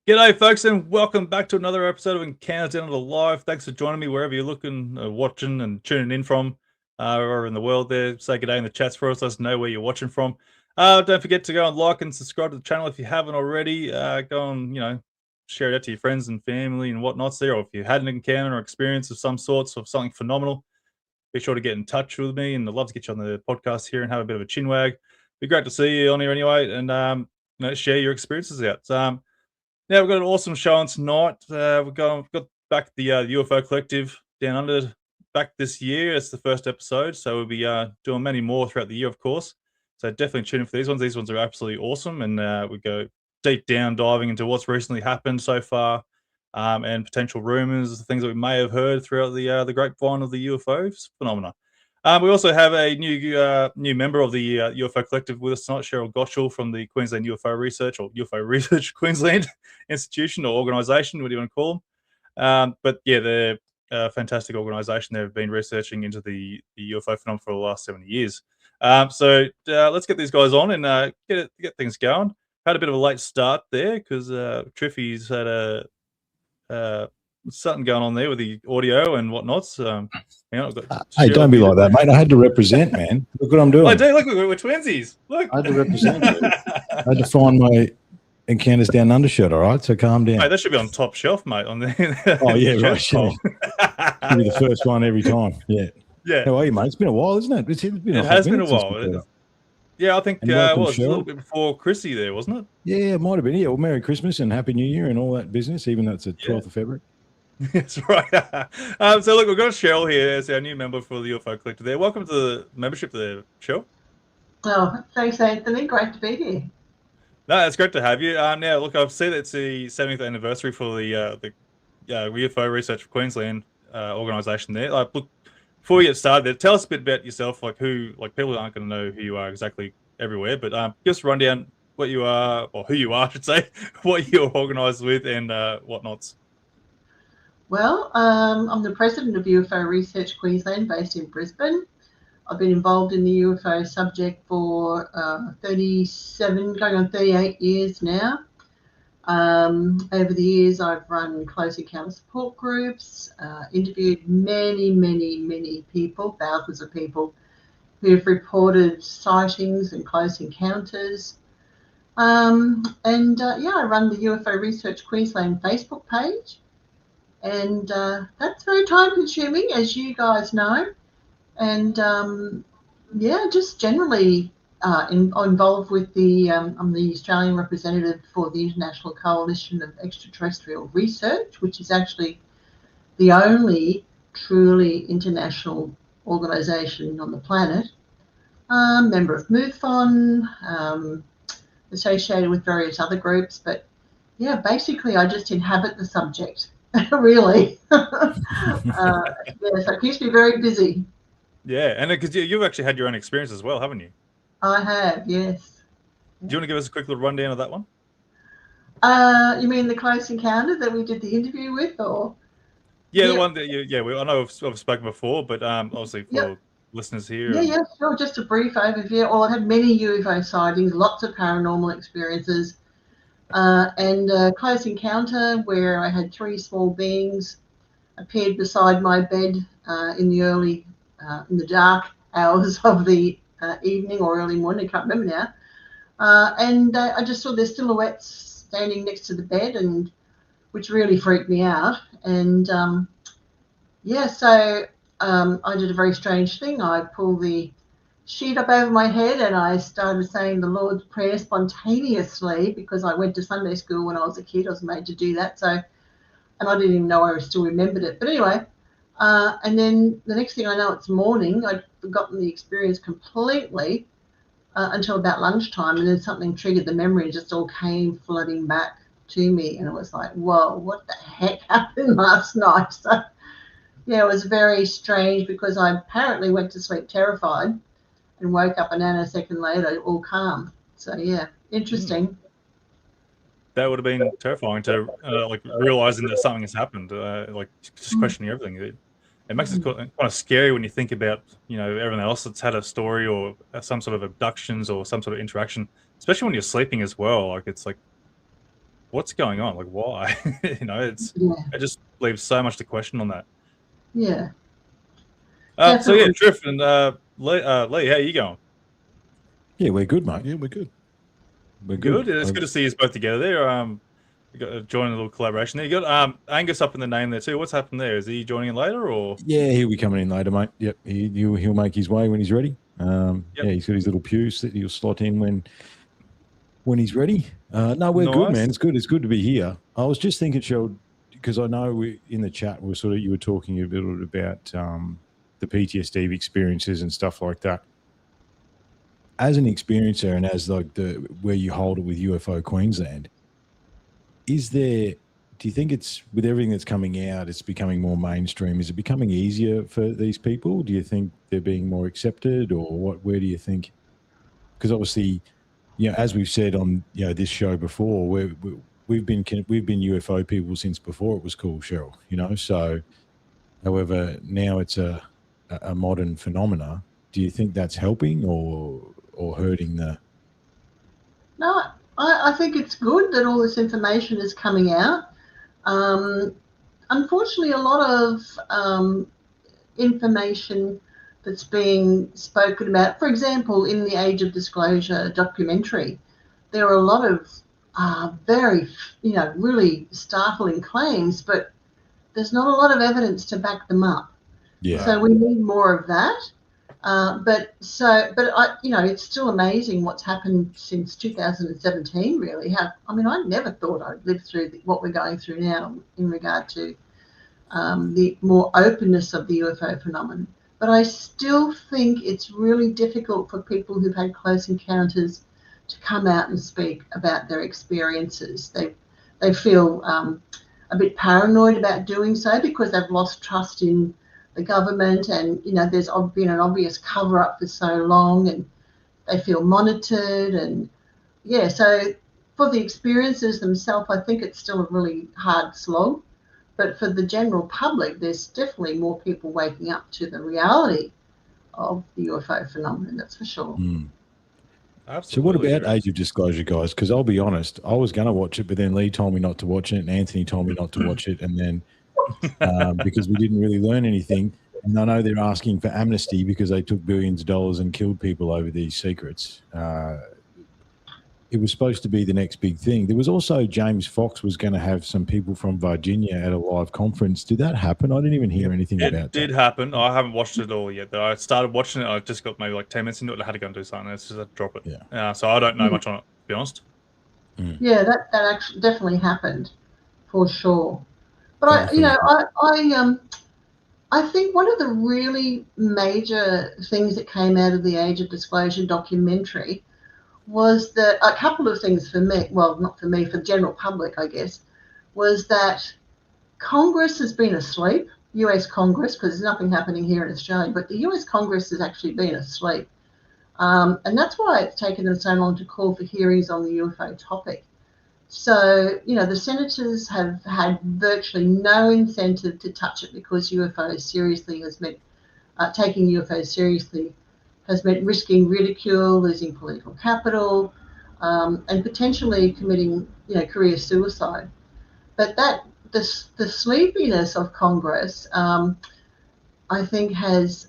G'day, folks, and welcome back to another episode of Encounters Down to the Live. Thanks for joining me wherever you're looking, watching, and tuning in from, or in the world there. Say g'day in the chats for us. Let us know where you're watching from. Don't forget to go and like and subscribe to the channel if you haven't already. Go and, share it out to your friends and family and whatnots there. Or if you had an encounter or experience of some sorts of something phenomenal, be sure to get in touch with me. And I'd love to get you on the podcast here and have a bit of a chinwag. Be great to see you on here anyway, and share your experiences out. Yeah, we've got an awesome show on tonight. We've got back the UFO Collective Down Under back this year. It's the first episode, so we'll be doing many more throughout the year, of course. So definitely tune in for these ones. These ones are absolutely awesome, and we go deep down, diving into what's recently happened so far, and potential rumors, things that we may have heard throughout the grapevine of the UFO phenomena. We also have a new member of the UFO Collective with us tonight, Sheryl Gottschall from the Queensland UFO Research or UFO Research Queensland institution or organisation, what do you want to call them? But yeah, they're a fantastic organisation. They've been researching into the UFO phenomenon for the last 70 years. So let's get these guys on and get things going. Had a bit of a late start there because Triffon's had something going on there with the audio and whatnots. Hey, don't be like that, mate. I had to represent, man. Look what I'm doing. I do. Look, we're twinsies. Look, I had to represent. I had to find my Encounters Down Under shirt. All right, so calm down. Mate, that should be on top shelf, mate. On the oh yeah, right. Should be the first one every time. Yeah. Yeah. How are you, mate? It's been a while, isn't it? It has been a while. Yeah, I think it was a little bit before Chrissy there, wasn't it? Yeah, it might have been. Yeah, well, Merry Christmas and Happy New Year and all that business, even though it's the 12th of February. That's right. So look, we've got Sheryl here as our new member for the UFO Collective there. Welcome to the membership there, Sheryl. Oh, thanks, Anthony. Great to be here. No, it's great to have you. Now, look, I've seen it's the 70th anniversary for the UFO Research Queensland organisation there. Look, before we get started there, tell us a bit about yourself, people aren't going to know who you are exactly everywhere, but give us a rundown what you are, or who you are, I should say, what you're organised with and whatnots. Well, I'm the president of UFO Research Queensland, based in Brisbane. I've been involved in the UFO subject for 37, going on 38 years now. Over the years, I've run close encounter support groups, interviewed many people, thousands of people who've reported sightings and close encounters. I run the UFO Research Queensland Facebook page. And that's very time consuming, as you guys know. And just generally involved with I'm the Australian representative for the International Coalition of Extraterrestrial Research, which is actually the only truly international organisation on the planet. Member of MUFON, associated with various other groups. But yeah, basically I just inhabit the subject. Really. So it keeps me very busy. Yeah, and because you've actually had your own experience as well, haven't you? I have, yes. Do you want to give us a quick little rundown of that one? You mean the close encounter that we did the interview with, or? Yeah, the one that I know I've spoken before, but obviously for listeners here. Yeah, sure. Just a brief overview. Well, I had many UFO sightings, lots of paranormal experiences. And a close encounter where I had 3 small beings appeared beside my bed in the dark hours of the evening or early morning, I can't remember now. And I just saw their silhouettes standing next to the bed, and which really freaked me out. And so I did a very strange thing. I pulled the sheet up over my head and I started saying the Lord's Prayer spontaneously, because I went to Sunday school when I was a kid. I was made to do that. So, and I didn't even know I still remembered it. But anyway, And then the next thing I know, it's morning. I'd forgotten the experience completely until about lunchtime, and then something triggered the memory and just all came flooding back to me. And it was like, whoa, what the heck happened last night? So, yeah, it was very strange because I apparently went to sleep terrified and woke up a nanosecond later all calm. So, yeah, interesting. That would have been terrifying to like realizing that something has happened, like just questioning everything. It makes it kind of scary when you think about, you know, everyone else that's had a story or some sort of abductions or some sort of interaction, especially when you're sleeping as well. Like, it's like, what's going on? Like, why? You know, it just leaves so much to question on that. Yeah. So yeah, Triff and Leigh, how are you going? Yeah, we're good, mate. Yeah, we're good. We're Good. good. It's good to see you both together there. You got joining a little collaboration there. You got Angus up in the name there too. What's happened there? Is he joining in later or? Yeah, he'll be coming in later, mate. Yep, he'll make his way when he's ready. Yeah, he's got his little pews that he'll slot in when he's ready. No, we're good, man. It's good. It's good to be here. I was just thinking, Sheryl, because I know we in the chat you were talking a bit about the PTSD experiences and stuff like that. As an experiencer and as like where you hold it with UFO Queensland, do you think it's, with everything that's coming out, it's becoming more mainstream? Is it becoming easier for these people? Do you think they're being more accepted, or what? Where do you think? Because obviously, you know, as we've said on this show before, we've been UFO people since before it was cool, Sheryl. You know, so however now it's a modern phenomena. Do you think that's helping or hurting the? No, I think it's good that all this information is coming out. Unfortunately, a lot of information that's being spoken about, for example, in the Age of Disclosure documentary, there are a lot of very, really startling claims, but there's not a lot of evidence to back them up. Yeah. So we need more of that. But it's still amazing what's happened since 2017. Really, I never thought I'd live through what we're going through now in regard to the more openness of the UFO phenomenon. But I still think it's really difficult for people who've had close encounters to come out and speak about their experiences. They feel a bit paranoid about doing so because they've lost trust in the government, and there's been an obvious cover up for so long, and they feel monitored. And so for the experiences themselves, I think it's still a really hard slog. But for the general public, there's definitely more people waking up to the reality of the UFO phenomenon, that's for sure. Absolutely. So what about Age of Disclosure, guys? Because I'll be honest, I was going to watch it, but then Leigh told me not to watch it, and Anthony told me not to watch it, and then because we didn't really learn anything. And I know they're asking for amnesty because they took billions of dollars and killed people over these secrets. It was supposed to be the next big thing. There was also James Fox was going to have some people from Virginia at a live conference. Did that happen? I didn't even hear anything about that. It did happen. I haven't watched it all yet, though. I started watching it. I just got maybe like 10 minutes into it. I had to go and do something. It's just drop it. Yeah. So I don't know much on it, to be honest. Yeah, that actually definitely happened, for sure. But I think one of the really major things that came out of the Age of Disclosure documentary was that a couple of things for me, well, not for me, for the general public, I guess, was that Congress has been asleep, US Congress, because there's nothing happening here in Australia, but the US Congress has actually been asleep. And that's why it's taken them so long to call for hearings on the UFO topic. So, the senators have had virtually no incentive to touch it because UFOs seriously has meant, taking UFOs seriously has meant risking ridicule, losing political capital, and potentially committing, career suicide. But the sleepiness of Congress, I think, has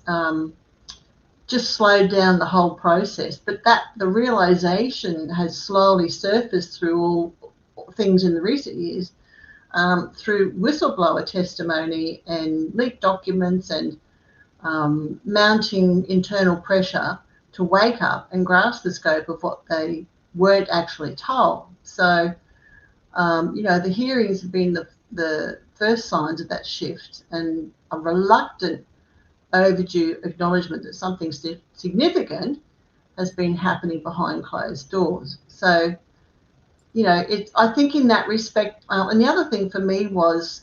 just slowed down the whole process. But the realization has slowly surfaced through all things in the recent years, through whistleblower testimony and leaked documents and mounting internal pressure to wake up and grasp the scope of what they weren't actually told. So, the hearings have been the first signs of that shift and a reluctant, overdue acknowledgement that something significant has been happening behind closed doors. So, you know, I think in that respect, and the other thing for me was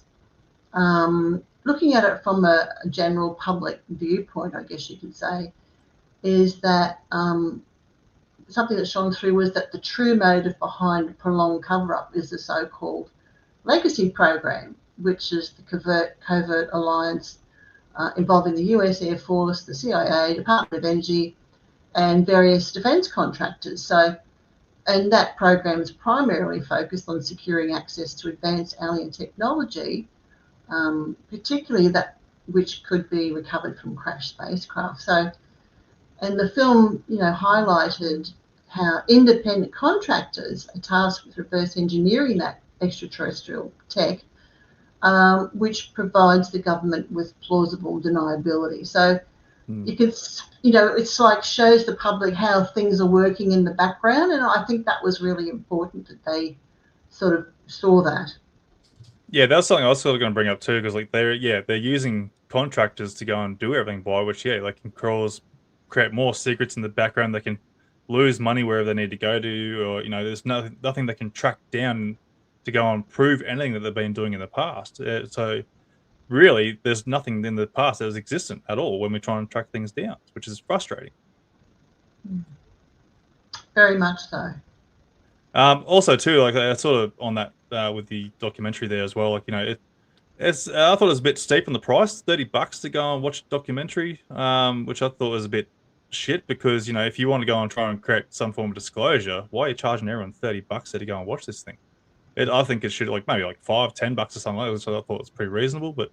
looking at it from a general public viewpoint, I guess you could say, is that something that shone through was that the true motive behind prolonged cover-up is the so-called legacy program, which is the covert alliance involving the US Air Force, the CIA, Department of Energy, and various defence contractors. So, and that program is primarily focused on securing access to advanced alien technology, particularly that which could be recovered from crashed spacecraft. So, and the film, you know, highlighted how independent contractors are tasked with reverse engineering that extraterrestrial tech, which provides the government with plausible deniability. So you can, you know, it's like shows the public how things are working in the background, and I think that was really important that they sort of saw that. Yeah, that's something I was sort of going to bring up too, because like they're using contractors to go and do everything by, which like can create more secrets in the background. They can lose money wherever they need to go to, or you know, there's nothing they can track down to go and prove anything that they've been doing in the past. So really, there's nothing in the past that is existent at all when we try and track things down, which is frustrating. Very much so. Also, too, like sort of on that with the documentary there as well. Like, you know, I thought it was a bit steep on the price, $30 to go and watch a documentary, which I thought was a bit shit, because you know, if you want to go and try and create some form of disclosure, why are you charging everyone $30 to go and watch this thing? I think it should like maybe like $5, $10 or something like that. So I thought it was pretty reasonable, but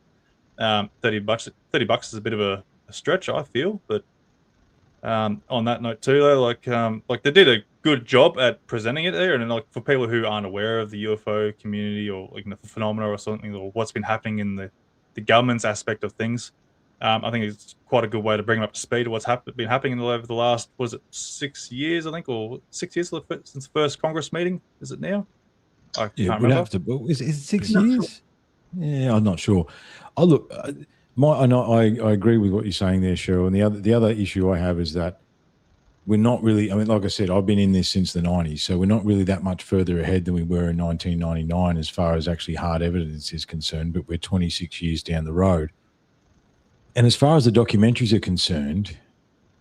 $30 is a bit of a stretch, I feel. But on that note too, though, like they did a good job at presenting it there, and like for people who aren't aware of the UFO community or like the phenomena or something, or what's been happening in the government's aspect of things, I think it's quite a good way to bring them up to speed of what's been happening over the last, was it 6 years, I think, or 6 years since the first Congress meeting? Is it now? I can't remember. Is it 6 years? Yeah, I'm not sure. Oh, look, I agree with what you're saying there, Sheryl. And the other issue I have is that we're not really, I mean, like I said, I've been in this since the 90s, so we're not really that much further ahead than we were in 1999 as far as actually hard evidence is concerned, but we're 26 years down the road. And as far as the documentaries are concerned,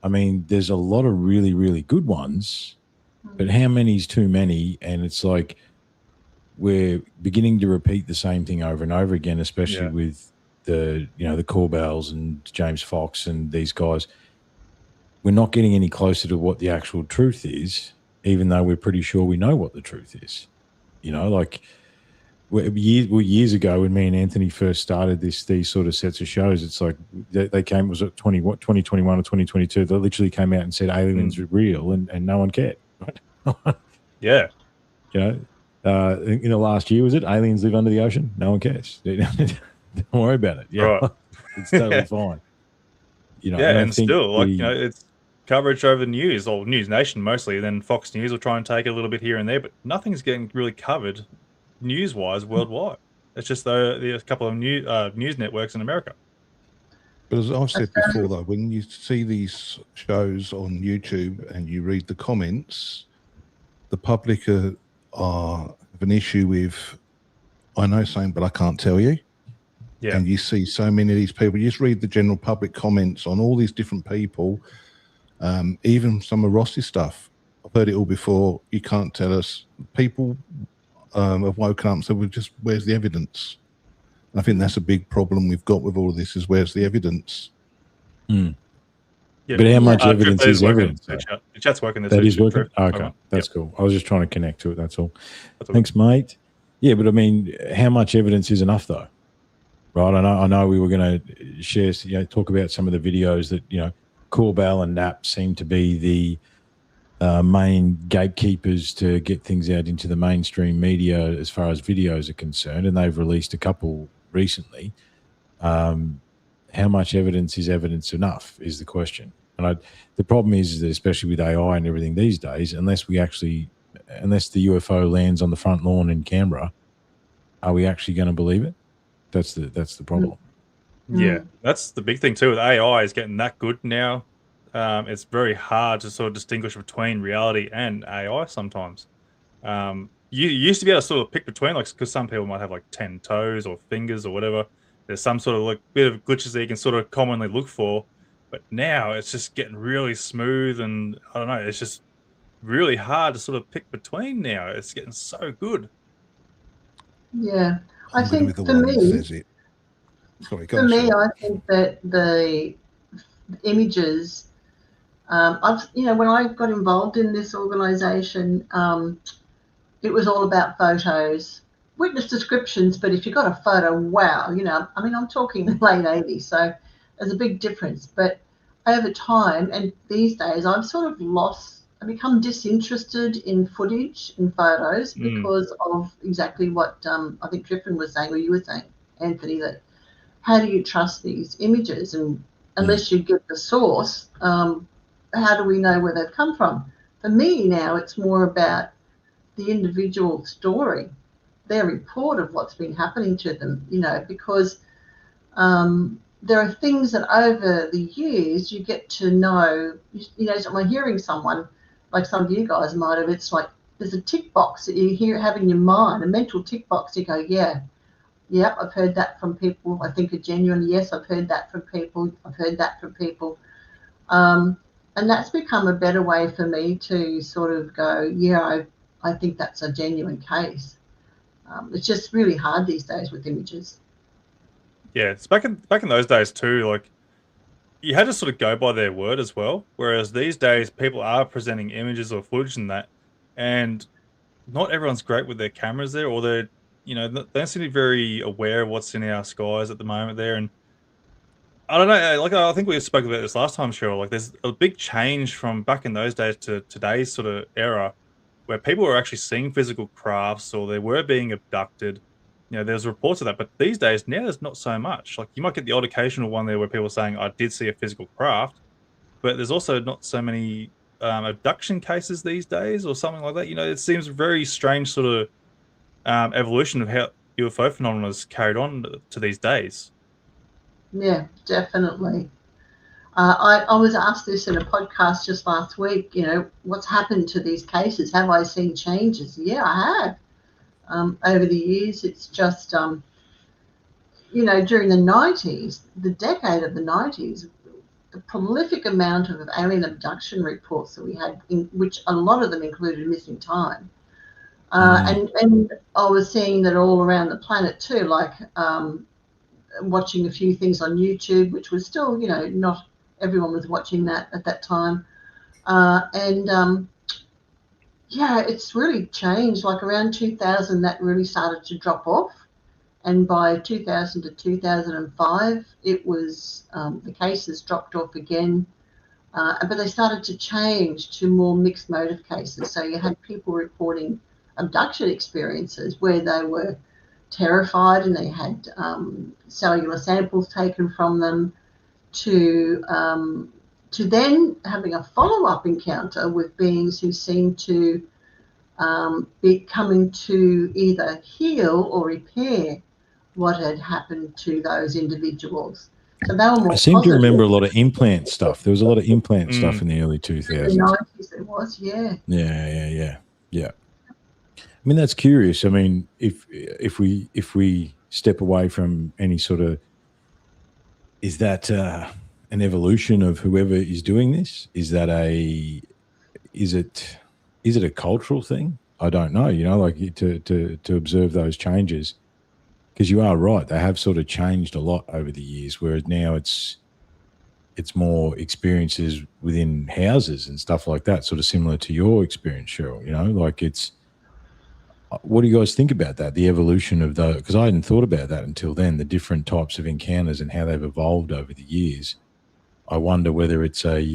I mean, there's a lot of really, really good ones, but how many is too many? And it's like we're beginning to repeat the same thing over and over again, especially with the Corbells and James Fox and these guys. We're not getting any closer to what the actual truth is, even though we're pretty sure we know what the truth is. You know, like years ago when me and Anthony first started these sort of sets of shows, it's like they came, was it 2021 or 2022? They literally came out and said aliens are real, and no one cared. Right? Yeah. You know, in the last year, was it aliens live under the ocean? No one cares. Don't worry about it. Yeah, right. It's totally fine. You know, and still, like, you know, it's coverage over news, or News Nation mostly, and then Fox News will try and take a little bit here and there, but nothing's getting really covered news-wise worldwide. It's just a couple of news networks in America. But as I've said before, though, when you see these shows on YouTube and you read the comments, the public have an issue with, I know something, but I can't tell you. Yeah. And you see so many of these people. You just read the general public comments on all these different people, even some of Ross's stuff. I've heard it all before. You can't tell us. People have woken up and said, where's the evidence? And I think that's a big problem we've got with all of this, is where's the evidence? Yeah, but how much evidence is evidence? The chat's working. That is working? Okay, that's cool. I was just trying to connect to it, that's all. Thanks, mate. Yeah, but I mean, how much evidence is enough, though? Right, I know we were going to share, talk about some of the videos that, Corbell and Knapp seem to be the main gatekeepers to get things out into the mainstream media as far as videos are concerned, and they've released a couple recently. How much evidence is evidence enough is the question. And the problem is that, especially with AI and everything these days, unless the UFO lands on the front lawn in Canberra, are we actually going to believe it? That's the problem. Yeah, that's the big thing too with AI is getting that good now. It's very hard to sort of distinguish between reality and AI sometimes. You used to be able to sort of pick between, like, because some people might have like 10 toes or fingers or whatever. There's some sort of like bit of glitches that you can sort of commonly look for. But now it's just getting really smooth, and I don't know, it's just really hard to sort of pick between now. It's getting so good. Yeah, I I'm going to think be the for one that me, says it. Sorry, go for on, me, Cheryl. I think that the images, when I got involved in this organisation, it was all about photos, witness descriptions. But if you got a photo, wow, I'm talking the late 80s, so there's a big difference. But over time, and these days, I've sort of become disinterested in footage, in photos, because of exactly what I think Triffon was saying, or you were saying, Anthony, that how do you trust these images? And unless you get the source, how do we know where they've come from? For me now, it's more about the individual story, their report of what's been happening to them, because there are things that over the years you get to know, when hearing someone, like some of you guys might have, it's like there's a tick box that you have in your mind, a mental tick box. You go, yep, I've heard that from people I think are genuine. Yes, I've heard that from people. I've heard that from people. And that's become a better way for me to sort of go, I think that's a genuine case. It's just really hard these days with images. Yeah, it's back in those days too. Like, you had to sort of go by their word as well. Whereas these days, people are presenting images or footage and that, and not everyone's great with their cameras there, or they don't seem to be very aware of what's in our skies at the moment there. And I don't know, like I think we spoke about this last time, Cheryl. Like, there's a big change from back in those days to today's sort of era, where people were actually seeing physical crafts or they were being abducted. There's reports of that, but these days now there's not so much. Like, you might get the odd occasional one there where people are saying, "I did see a physical craft," but there's also not so many abduction cases these days or something like that. It seems a very strange sort of evolution of how UFO phenomena is carried on to these days. Yeah, definitely. I was asked this in a podcast just last week, what's happened to these cases? Have I seen changes? Yeah, I have. Over the years, it's just, during the 90s, the decade of the 90s, the prolific amount of alien abduction reports that we had, in which a lot of them included missing time. And I was seeing that all around the planet too, like watching a few things on YouTube, which was still, not everyone was watching that at that time. It's really changed. Like around 2000, that really started to drop off. And by 2000 to 2005, it was, the cases dropped off again. But they started to change to more mixed motive cases. So you had people reporting abduction experiences where they were terrified and they had cellular samples taken from them, to then having a follow-up encounter with beings who seemed to be coming to either heal or repair what had happened to those individuals. So they were more I seem positive. to remember a lot of implant stuff. There was a lot of implant stuff in the early 2000s. In the 90s there was, yeah. Yeah. I mean, that's curious. I mean, if we step away from any sort of, is that an evolution of whoever is doing this? Is it a cultural thing? I don't know. Like to observe those changes, because you are right. They have sort of changed a lot over the years. Whereas now it's more experiences within houses and stuff like that. Sort of similar to your experience, Cheryl. Like it's. What do you guys think about that? The evolution of those, because I hadn't thought about that until then, the different types of encounters and how they've evolved over the years. I wonder whether it's whether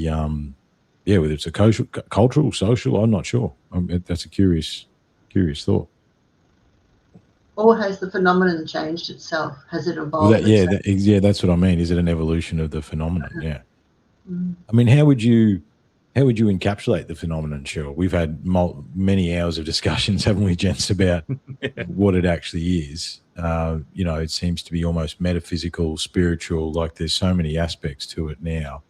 it's a cultural, social, I'm not sure. That's a curious thought. Or has the phenomenon changed itself? Has it evolved? That's what I mean. Is it an evolution of the phenomenon? Yeah. I mean, how would you How would you encapsulate the phenomenon, Sheryl? We've had many hours of discussions, haven't we, gents, about what it actually is. You know, it seems to be almost metaphysical, spiritual, like there's so many aspects to it now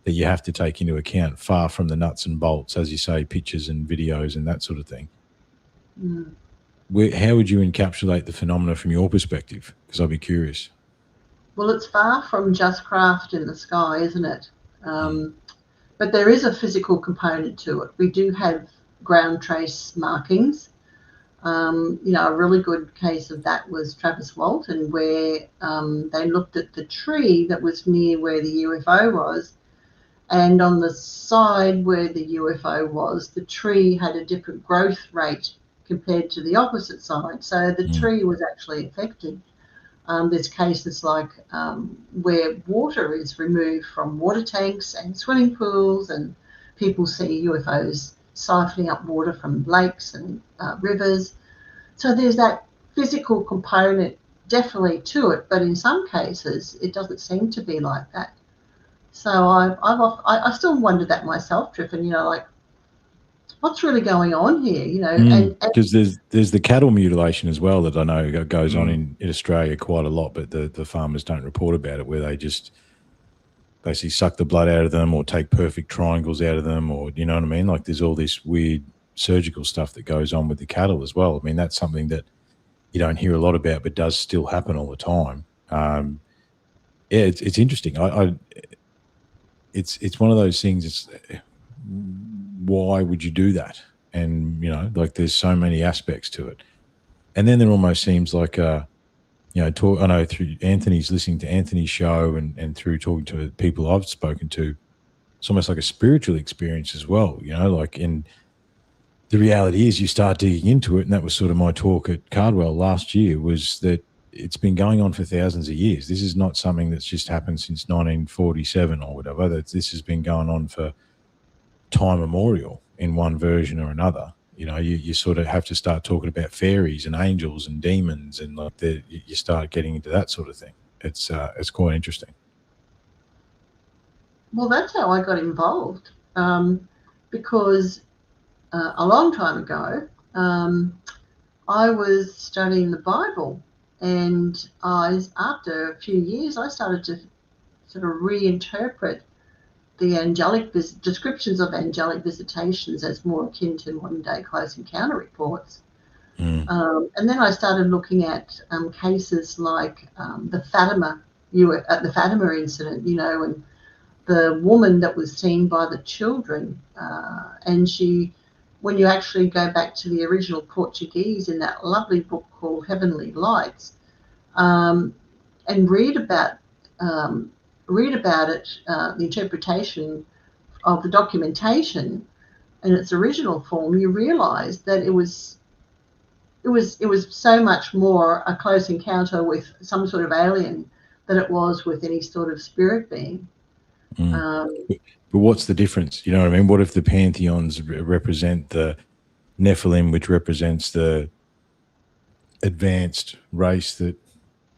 that you have to take into account, far from the nuts and bolts, as you say, pictures and videos and that sort of thing. Mm. How would you encapsulate the phenomena from your perspective? Because I'd be curious. Well, it's far from just craft in the sky, isn't it? But there is a physical component to it. We do have ground trace markings. You know, a really good case of that was Travis Walton, where they looked at the tree that was near where the UFO was, and on the side where the UFO was, the tree had a different growth rate compared to the opposite side. So the tree was actually affected. There's cases like where water is removed from water tanks and swimming pools, and people see UFOs siphoning up water from lakes and rivers. So there's that physical component definitely to it, but in some cases it doesn't seem to be like that. So I still wonder that myself, Triffon, you know, like, what's really going on here, you know? Because there's the cattle mutilation as well that I know goes on in Australia quite a lot, but the farmers don't report about it, where they just basically suck the blood out of them or take perfect triangles out of them, or, you know what I mean? Like, there's all this weird surgical stuff that goes on with the cattle as well. I mean, that's something that you don't hear a lot about, but does still happen all the time. Yeah, it's interesting. It's one of those things. It's why would you do that? And, you know, like, there's so many aspects to it. And then there almost seems like, you know, I know through Anthony's, listening to Anthony's show and through talking to people I've spoken to, it's almost like a spiritual experience as well, you know, like, and the reality is you start digging into it. And that was sort of my talk at Cardwell last year, was that it's been going on for thousands of years. This is not something that's just happened since 1947 or whatever. This has been going on for time immemorial in one version or another. You know, you sort of have to start talking about fairies and angels and demons, and like you start getting into that sort of thing. It's quite interesting. Well, that's how I got involved, because a long time ago, I was studying the Bible, and after a few years, I started to sort of reinterpret the angelic descriptions of angelic visitations as more akin to modern day close encounter reports. And then I started looking at cases like the Fatima incident, you know, and the woman that was seen by the children, and she, when you actually go back to the original Portuguese in that lovely book called Heavenly Lights, and read about it, the interpretation of the documentation in its original form, you realise that it was so much more a close encounter with some sort of alien than it was with any sort of spirit being. But what's the difference? You know what I mean? What if the pantheons represent the Nephilim, which represents the advanced race that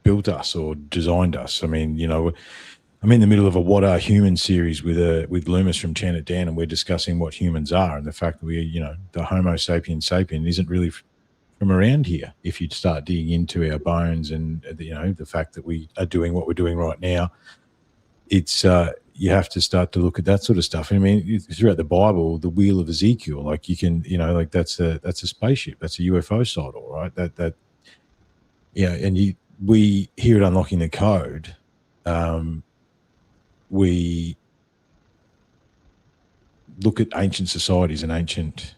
built us or designed us? I mean, you know, I'm in the middle of a What Are Humans series with Loomis from Chan It Down, and we're discussing what humans are and the fact that we, you know, the Homo sapien sapien isn't really from around here. If you start digging into our bones and, you know, the fact that we are doing what we're doing right now, it's you have to start to look at that sort of stuff. I mean, throughout the Bible, the wheel of Ezekiel, like, you can, you know, like, that's a spaceship, that's a UFO site, all right. That yeah, and we here at Unlocking the Code, we look at ancient societies and ancient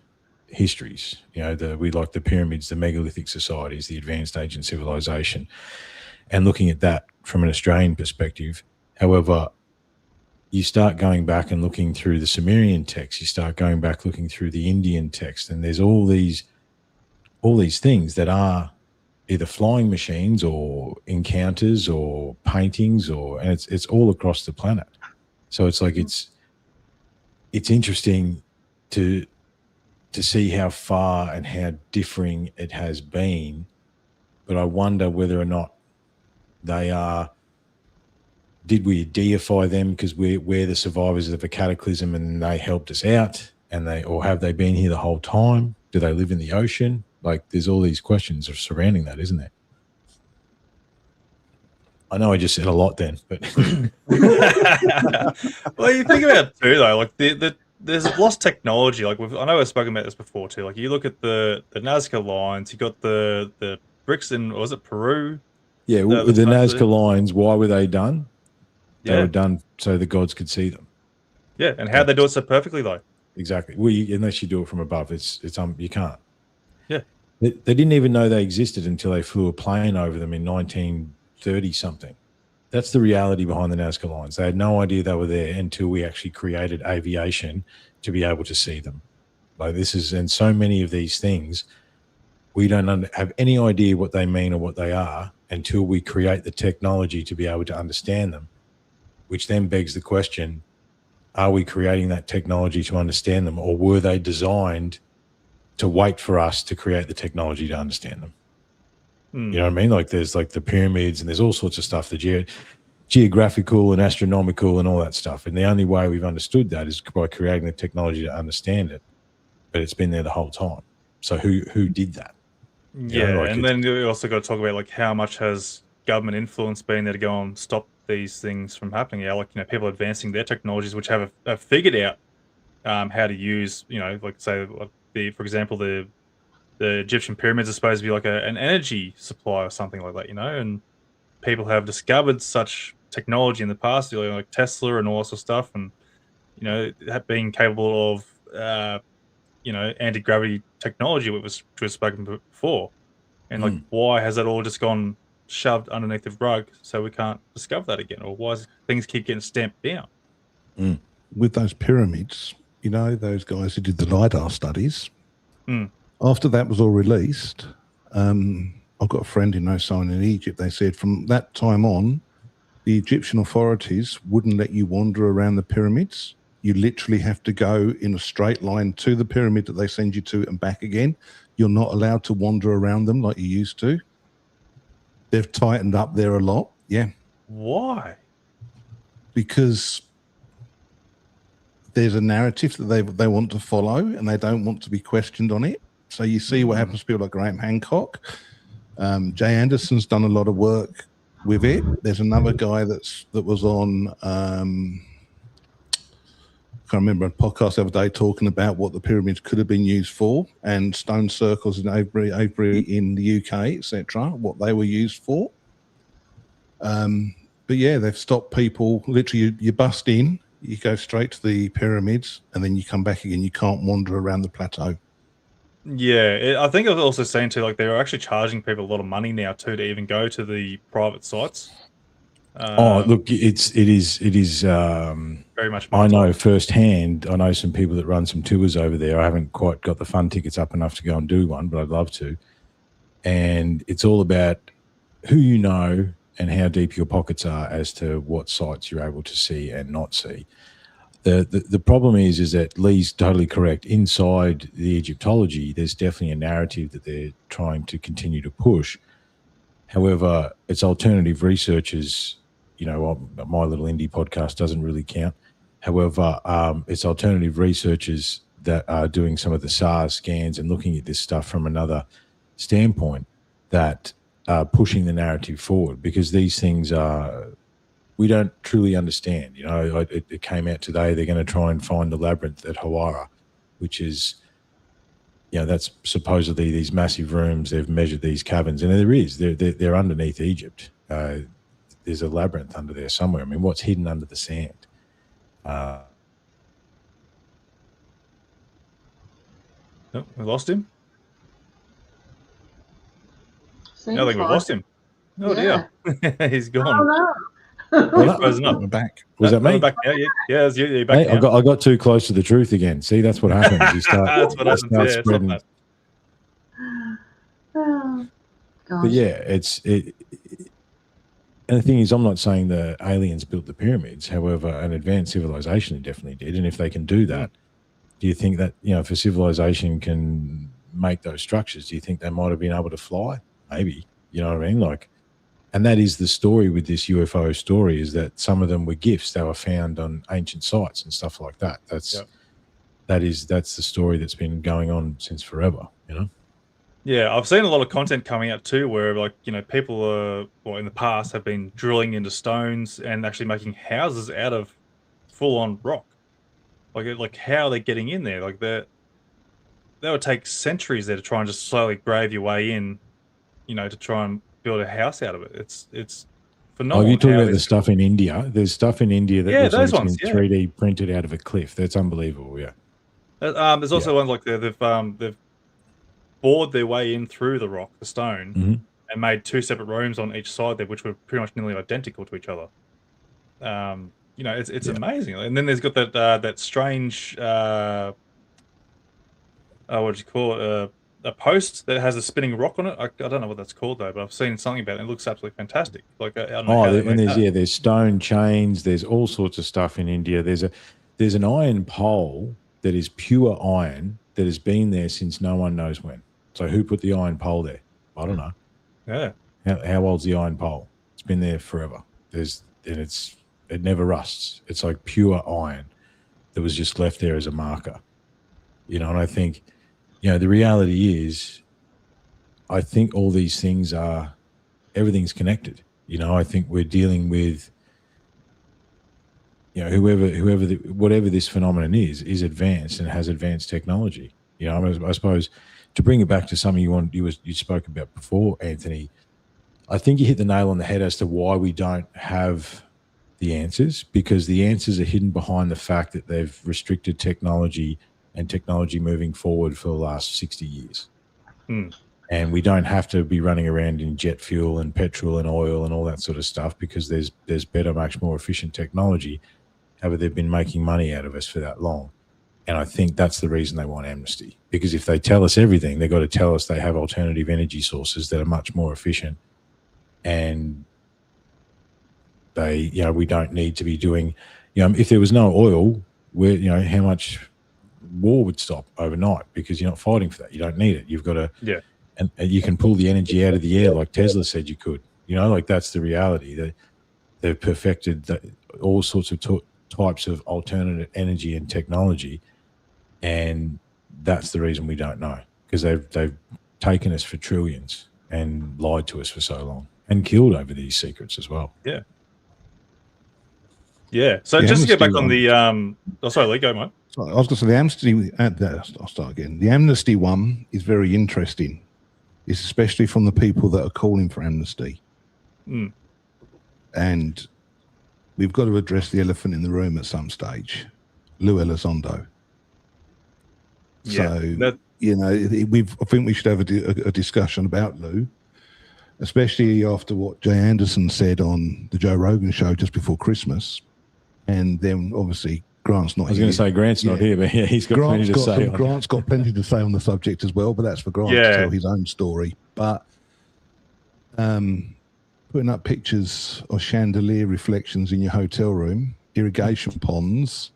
histories. You know, we like the pyramids, the megalithic societies, the advanced ancient civilization, and looking at that from an Australian perspective. However, you start going back and looking through the Sumerian text, you start going back looking through the Indian text, and there's all these things that are either flying machines or encounters or paintings, and it's all across the planet. So it's like it's interesting to see how far and how differing it has been, but I wonder whether or not they are did we deify them because we're the survivors of a cataclysm and they helped us out, or have they been here the whole time? Do they live in the ocean? Like, there's all these questions surrounding that, isn't there? I know I just said a lot then, but well, you think about it too, though. Like there's lost technology. Like I know I've spoken about this before too. Like you look at the Nazca lines. You got the bricks in, was it Peru? Yeah, with the Nazca lines. Why were they done? They Yeah. were done so the gods could see them. Yeah, and how'd they do it so perfectly though? Exactly. Well, unless you do it from above, it's you can't. Yeah. They didn't even know they existed until they flew a plane over them in 1930 something. That's the reality behind the Nazca lines. They had no idea they were there until we actually created aviation to be able to see them. Like and so many of these things, we don't have any idea what they mean or what they are until we create the technology to be able to understand them, which then begs the question, are we creating that technology to understand them, or were they designed to wait for us to create the technology to understand them? You know what I mean? Like there's like the pyramids and there's all sorts of stuff, the geographical and astronomical and all that stuff. And the only way we've understood that is by creating the technology to understand it. But it's been there the whole time. So who did that? Yeah, and then you also got to talk about like how much has government influence been there to go and stop these things from happening. Yeah, like people advancing their technologies, which have figured out how to use, like say, for example, the Egyptian pyramids are supposed to be like an energy supply or something like that, and people have discovered such technology in the past, like Tesla and all sorts of stuff, and being capable of anti-gravity technology, which was spoken before, and like why has that all just gone shoved underneath the rug so we can't discover that again, or why things keep getting stamped down? With those pyramids, those guys who did the LiDAR studies, after that was all released, I've got a friend who knows someone in Egypt. They said from that time on, the Egyptian authorities wouldn't let you wander around the pyramids. You literally have to go in a straight line to the pyramid that they send you to and back again. You're not allowed to wander around them like you used to. They've tightened up there a lot. Yeah. Why? Because there's a narrative that they want to follow and they don't want to be questioned on it. So you see what happens to people like Graham Hancock. Jay Anderson's done a lot of work with it. There's another guy that was on, I can't remember, a podcast the other day talking about what the pyramids could have been used for, and stone circles in Avebury in the UK, etc., what they were used for. But yeah, they've stopped people. Literally, you bust in, you go straight to the pyramids, and then you come back again. You can't wander around the plateau. Yeah, I think I was also saying too, like they're actually charging people a lot of money now too to even go to the private sites. Look, it is very much. I know firsthand. I know some people that run some tours over there. I haven't quite got the fun tickets up enough to go and do one, but I'd love to. And it's all about who you know and how deep your pockets are as to what sites you're able to see and not see. The problem is that Leigh's totally correct. Inside the Egyptology, there's definitely a narrative that they're trying to continue to push. However, it's alternative researchers. My little indie podcast doesn't really count. However, it's alternative researchers that are doing some of the SARS scans and looking at this stuff from another standpoint that are pushing the narrative forward, because these things we don't truly understand. It came out today. They're going to try and find the labyrinth at Hawara, which is, that's supposedly these massive rooms. They've measured these caverns, and they're underneath Egypt. There's a labyrinth under there somewhere. I mean, what's hidden under the sand? Oh, we lost him. I think we've lost him. Oh dear, he's gone. Oh no. He's frozen up. We're back. Was that me? Back now? Yeah, you're back Hey, now. I got too close to the truth again. See, that's what happens. You start, That's what happens. Yeah, spreading. Oh, gosh. But yeah, and the thing is, I'm not saying the aliens built the pyramids. However, an advanced civilization definitely did. And if they can do that, do you think that, if a civilization can make those structures, do you think they might have been able to fly? Maybe. You know what I mean? Like, And that is the story with this UFO story, is that some of them were gifts. They were found on ancient sites and stuff like that. That's the story that's been going on since forever, you know? Yeah, I've seen a lot of content coming out too, where like, you know, people in the past have been drilling into stones and actually making houses out of full-on rock. Like how are they getting in there? Like that would take centuries there to try and just slowly grave your way in, you know, to try and build a house out of it. It's phenomenal. Oh, you talking about the stuff in India? There's stuff in India that looks like those it's ones, been 3D printed out of a cliff. That's unbelievable. Yeah. There's also ones like they've bored their way in through the rock, the stone, and made 2 separate rooms on each side there, which were pretty much nearly identical to each other. You know, it's amazing. And then there's got that strange what do you call it? A post that has a spinning rock on it. I don't know what that's called though, but I've seen something about it. It looks absolutely fantastic. Like I don't know there's stone chains. There's all sorts of stuff in India. There's an iron pole that is pure iron that has been there since no one knows when. So who put the iron pole there? I don't know. Yeah. How old's the iron pole? It's been there forever. It never rusts. It's like pure iron that was just left there as a marker. You know, and I think, you know, the reality is, I think all these things everything's connected. You know, I think we're dealing with, you know, whatever this phenomenon is advanced and has advanced technology. You know, I suppose to bring it back to something you spoke about before, Anthony, I think you hit the nail on the head as to why we don't have the answers, because the answers are hidden behind the fact that they've restricted technology and technology moving forward for the last 60 years. And we don't have to be running around in jet fuel and petrol and oil and all that sort of stuff, because there's better, much more efficient technology. However, they've been making money out of us for that long. And I think that's the reason they want amnesty, because if they tell us everything, they've got to tell us they have alternative energy sources that are much more efficient, and we don't need to be doing, you know, if there was no oil, where, you know, how much war would stop overnight, because you're not fighting for that. You don't need it. You've got to, and you can pull the energy out of the air like Tesla said you could. You know, like that's the reality. They've perfected all sorts of types of alternative energy and technology, and that's the reason we don't know, because they've taken us for trillions and lied to us for so long and killed over these secrets as well. So just to get back on the sorry, Leigh, go, mate. So I was going to say the amnesty. I'll start again. The amnesty one is very interesting. It's especially from the people that are calling for amnesty, and we've got to address the elephant in the room at some stage. Lou Elizondo. You know, I think we should have a discussion about Lou, especially after what Jay Anderson said on the Joe Rogan show just before Christmas, and then obviously Grant's not here. I was going to say Grant's not here, but he's got plenty to say. Grant's got plenty to say on the subject as well, but that's for Grant to tell his own story. But putting up pictures of chandelier reflections in your hotel room, irrigation ponds,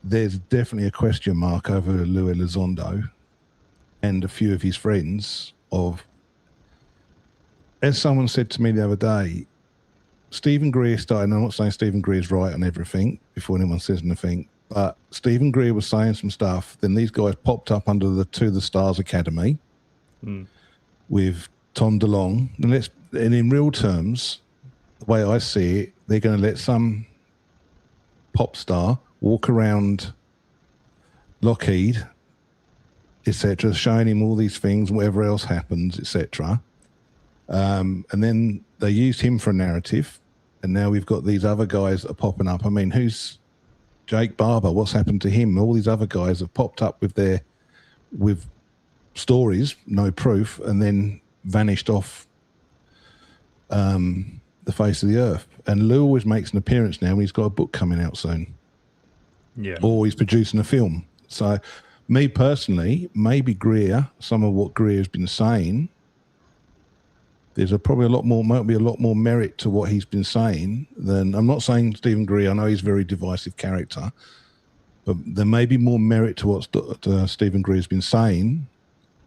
there's definitely a question mark over Lou Elizondo and a few of his friends of, as someone said to me the other day, Stephen Greer started, and I'm not saying Stephen Greer's right on everything before anyone says anything, but Stephen Greer was saying some stuff, then these guys popped up under the To the Stars Academy with Tom DeLonge, and in real terms, the way I see it, they're going to let some pop star walk around Lockheed, etc., showing him all these things, whatever else happens, etc. And then they used him for a narrative, and now we've got these other guys that are popping up. I mean, who's Jake Barber? What's happened to him? All these other guys have popped up with stories, no proof, and then vanished off the face of the earth. And Lou always makes an appearance now when he's got a book coming out soon. Or he's producing a film. So me personally, maybe Greer, some of what Greer has been saying, there's probably might be a lot more merit to what he's been saying than, I'm not saying Stephen Greer, I know he's a very divisive character, but there may be more merit to what Stephen Greer's been saying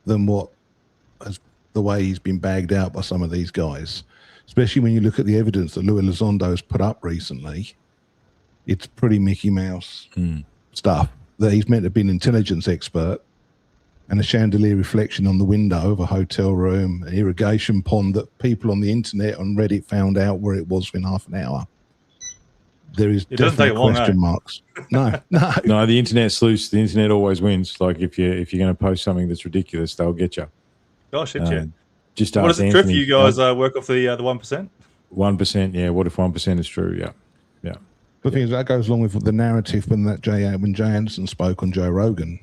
than the way he's been bagged out by some of these guys. especially when you look at the evidence that Louis Elizondo's put up recently. It's pretty Mickey Mouse stuff. That he's meant to be an intelligence expert, and a chandelier reflection on the window of a hotel room, an irrigation pond that people on the internet on Reddit found out where it was within half an hour. There is definitely question marks. No. The internet's loose. The internet always wins. Like if you're going to post something that's ridiculous, they'll get you. Gosh, yeah. Just what is it, Triff? You guys work off the 1%? 1%, yeah. What if 1% is true? Yeah. The thing is, that goes along with the narrative when Jay Anderson spoke on Joe Rogan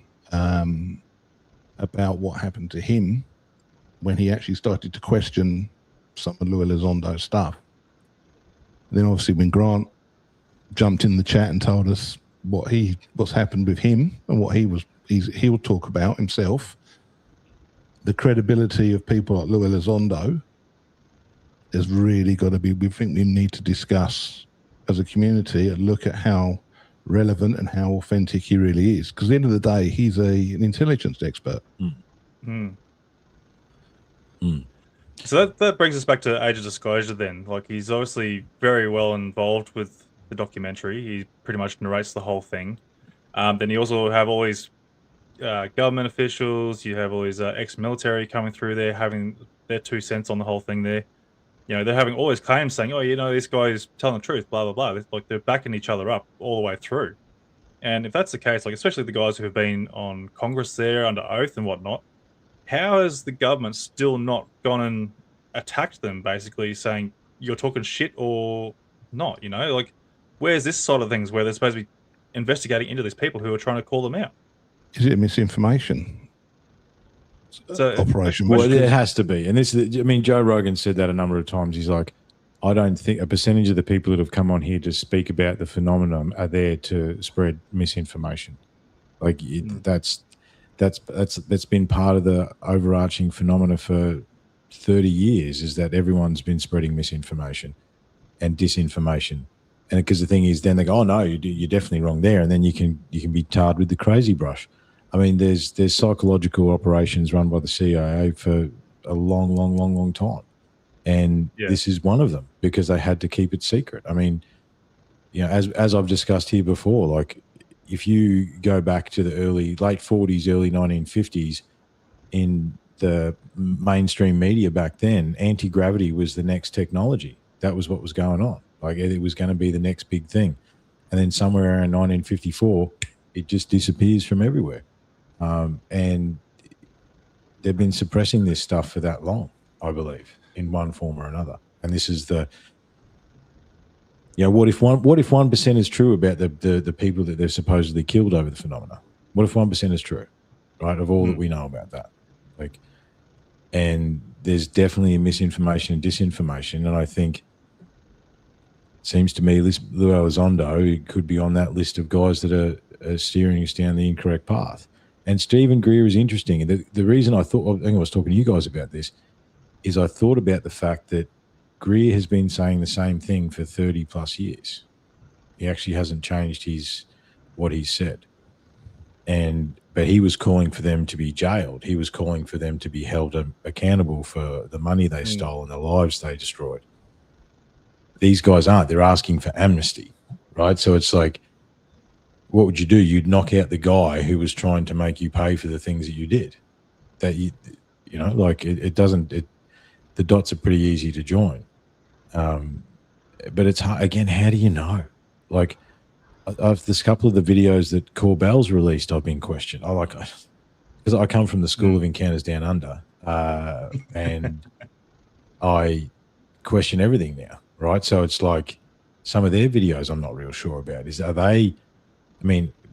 about what happened to him when he actually started to question some of Louis Elizondo's stuff. Then obviously when Grant jumped in the chat and told us what's happened with him and what he'll talk about himself, the credibility of people like Louis Elizondo has really got to be, we think we need to discuss as a community and look at how relevant and how authentic he really is. Because at the end of the day, he's an intelligence expert. So that brings us back to Age of Disclosure then. Like, he's obviously very well involved with the documentary. He pretty much narrates the whole thing. Then you also have all these government officials, you have all these ex-military coming through there, having their 2 cents on the whole thing there. You know, they're having all these claims saying, oh, this guy is telling the truth, blah, blah, blah. It's like they're backing each other up all the way through. And if that's the case, like, especially the guys who have been on Congress there under oath and whatnot, how has the government still not gone and attacked them, basically saying you're talking shit or not? Like, where's this side of things where they're supposed to be investigating into these people who are trying to call them out? Is it misinformation? Operation. Well, there has to be. And Joe Rogan said that a number of times. He's like, I don't think a percentage of the people that have come on here to speak about the phenomenon are there to spread misinformation. Like that's been part of the overarching phenomena for 30 years, is that everyone's been spreading misinformation and disinformation. And because the thing is, then they go, oh no, you're definitely wrong there, and then you can be tarred with the crazy brush. I mean, there's psychological operations run by the CIA for a long time, and this is one of them because they had to keep it secret. I mean, as I've discussed here before, like if you go back to the late 40s, early 1950s, in the mainstream media back then, anti-gravity was the next technology. That was what was going on. Like it was going to be the next big thing, and then somewhere around 1954, it just disappears from everywhere. And they've been suppressing this stuff for that long, I believe, in one form or another. And this is what if 1% is true about the people that they've supposedly killed over the phenomena? What if 1% is true, right? Of all that we know about that, and there's definitely a misinformation and disinformation. And I think it seems to me Louis Elizondo could be on that list of guys that are steering us down the incorrect path. And Stephen Greer is interesting. And the reason I think I was talking to you guys about this is I thought about the fact that Greer has been saying the same thing for 30 plus years. He actually hasn't changed what he said. But he was calling for them to be jailed. He was calling for them to be held accountable for the money they stole and the lives they destroyed. These guys aren't. They're asking for amnesty, right? So it's like, what would you do? You'd knock out the guy who was trying to make you pay for the things that you did. That it doesn't. The dots are pretty easy to join, but it's hard. Again, how do you know? Like, there's a couple of the videos that Corbell's released, I've been questioned. Because I come from the School of Encounters Down Under, and I question everything now, right? So it's like some of their videos I'm not real sure about.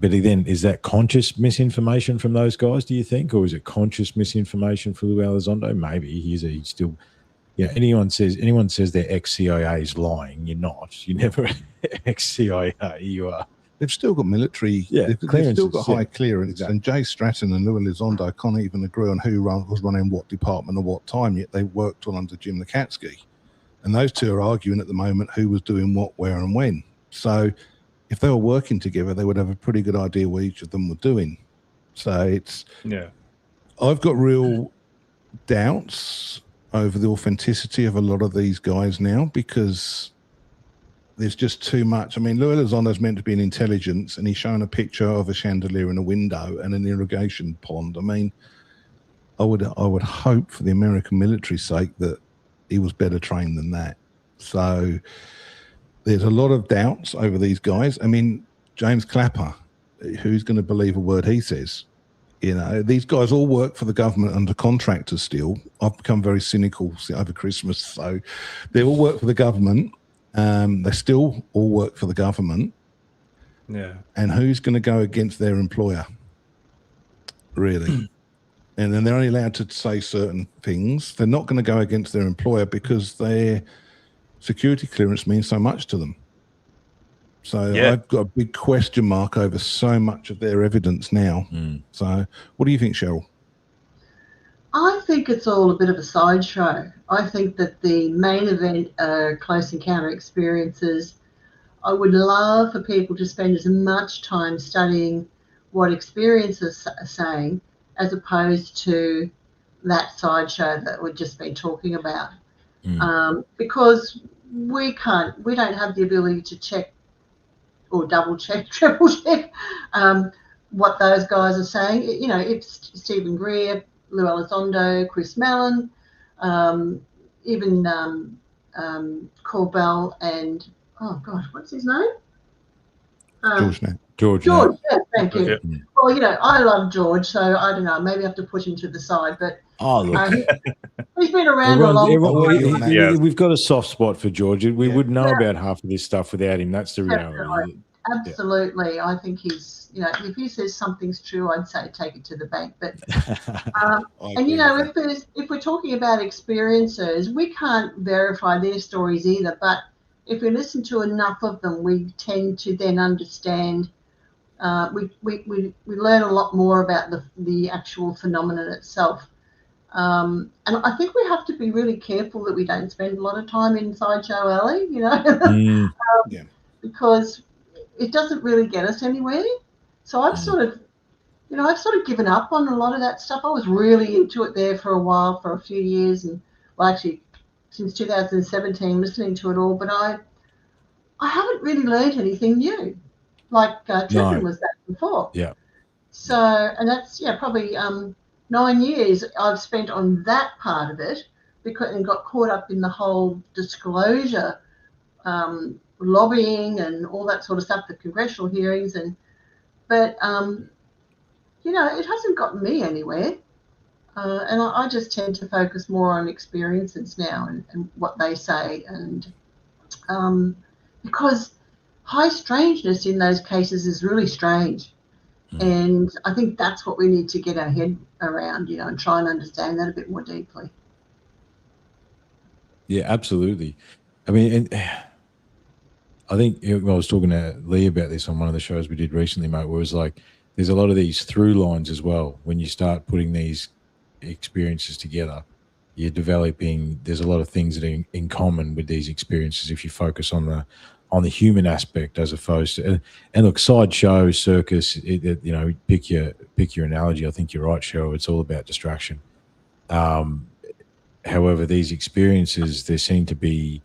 But then is that conscious misinformation from those guys, do you think? Or is it conscious misinformation for Louis Elizondo? Maybe he's still, anyone says they're ex-CIA is lying. You're not. You're never ex-CIA. You are. They've still got military, they've still got high clearance. Exactly. And Jay Stratton and Louis Elizondo can't even agree on who was running what department at what time, yet they worked all under Jim Lakatsky. And those two are arguing at the moment who was doing what, where, and when. So if they were working together, they would have a pretty good idea what each of them were doing. So I've got real doubts over the authenticity of a lot of these guys now, because there's just too much. I mean, Louis Elizondo's meant to be an intelligence, and he's shown a picture of a chandelier in a window and an irrigation pond. I mean, I would hope for the American military's sake that he was better trained than that. So there's a lot of doubts over these guys. I mean, James Clapper, who's going to believe a word he says? You know, these guys all work for the government under contractors still. I've become very cynical over Christmas. So they all work for the government. They still all work for the government. Yeah. And who's going to go against their employer? Really? And then they're only allowed to say certain things. They're not going to go against their employer because their security clearance means so much to them. So I've got a big question mark over so much of their evidence now. So what do you think, Sheryl? I think it's all a bit of a sideshow. I think that the main event are close encounter experiences. I would love for people to spend as much time studying what experiences are saying as opposed to that sideshow that we've just been talking about. Because we don't have the ability to check or double check, triple check what those guys are saying. You know, if Stephen Greer, Lou Elizondo, Chris Mellon, even Corbell and, oh gosh, what's his name? George. Yeah, thank you. Well, you know, I love George, so I don't know, maybe I have to push him to the side, but he's been around a long time. We've got a soft spot for George. We wouldn't know about half of this stuff without him. That's the reality. Absolutely. Yeah. I think he's, you know, if he says something's true, I'd say take it to the bank. But and you know, if we're talking about experiences, we can't verify their stories either. But if we listen to enough of them, we tend to then understand. We learn a lot more about the actual phenomenon itself. And I think we have to be really careful that we don't spend a lot of time in Sideshow Alley, you know, because it doesn't really get us anywhere. So I've sort of given up on a lot of that stuff. I was really into it there for a while, for a few years, and well, actually since 2017, listening to it all. But I haven't really learned anything new, like Triffon was that before. Yeah. So, and that's probably 9 years I've spent on that part of it, and got caught up in the whole disclosure, lobbying and all that sort of stuff, the congressional hearings, but you know, it hasn't gotten me anywhere, and I just tend to focus more on experiences now and what they say, and because high strangeness in those cases is really strange. And I think that's what we need to get our head around, you know, and try and understand that a bit more deeply. Yeah, absolutely. I mean, and I think I was talking to Leigh about this on one of the shows we did recently, mate, where it was like there's a lot of these through lines as well. When you start putting these experiences together, you're developing, there's a lot of things that are in common with these experiences if you focus on the human aspect as opposed to, and look, sideshow, circus, you know, pick your analogy. I think you're right, Sheryl. It's all about distraction. However, these experiences, there seem to be,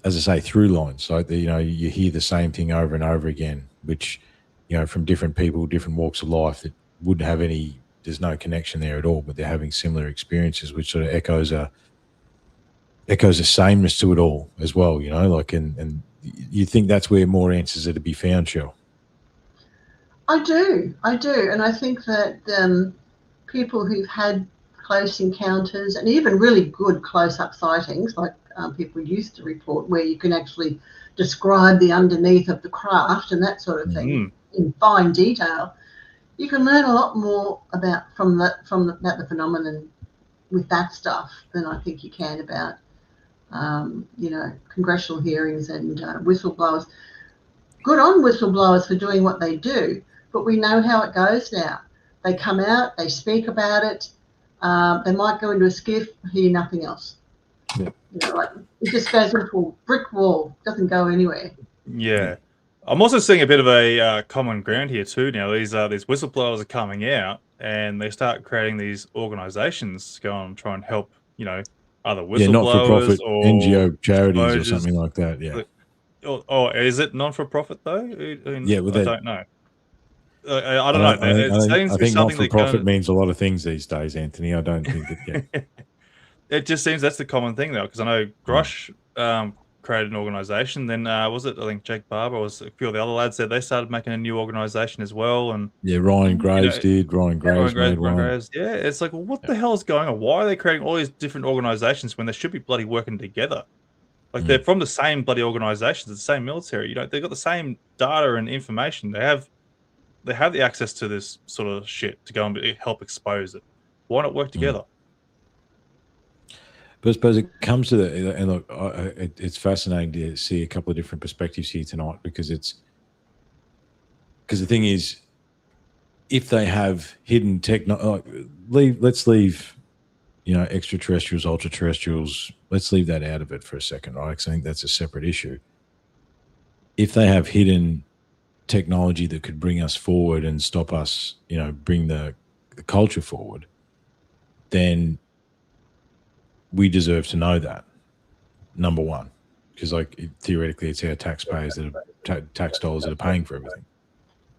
as I say, through lines. Like, you know, you hear the same thing over and over again, which, you know, from different people, different walks of life that wouldn't have any, there's no connection there at all, but they're having similar experiences, which sort of echoes a sameness to it all as well, you know, like, and you think that's where more answers are to be found, Sheryl? I do. And I think that people who've had close encounters and even really good close-up sightings, like people used to report, where you can actually describe the underneath of the craft and that sort of thing in fine detail, you can learn a lot more about the phenomenon with that stuff than I think you can about you know, congressional hearings and whistleblowers. Good on whistleblowers for doing what they do, but we know how it goes now. They come out, they speak about it, they might go into a skiff, hear nothing else. Yeah. You know, like, it just goes into a brick wall, doesn't go anywhere. Yeah. I'm also seeing a bit of a common ground here too now. These whistleblowers are coming out and they start creating these organizations to go and try and help either whistleblowers not for profit or NGO charities or disclosures. something like that. Yeah. Or is it non for profit though? Yeah, well, I don't know. I don't know. It seems I to be think not something for profit means a lot of things these days, Anthony. I don't think that. Yeah. It just seems that's the common thing though, because I know Grush created an organization. Then I think Jake Barber was a few of the other lads said they started making a new organization as well. And yeah, Ryan Graves did. Ryan Graves made one. Yeah, it's like, well, what the hell is going on? Why are they creating all these different organizations when they should be bloody working together? Like they're from the same bloody organizations, the same military. They've got the same data and information. They have the access to this sort of shit to go and help expose it. Why not work together? But I suppose it comes to that, and look, it's fascinating to see a couple of different perspectives here tonight because the thing is, if they have hidden let's leave, extraterrestrials, ultra-terrestrials, let's leave that out of it for a second, right? Because I think that's a separate issue. If they have hidden technology that could bring us forward and stop us, bring the culture forward, then we deserve to know that, number one, because theoretically it's our taxpayers that are tax dollars that are paying for everything.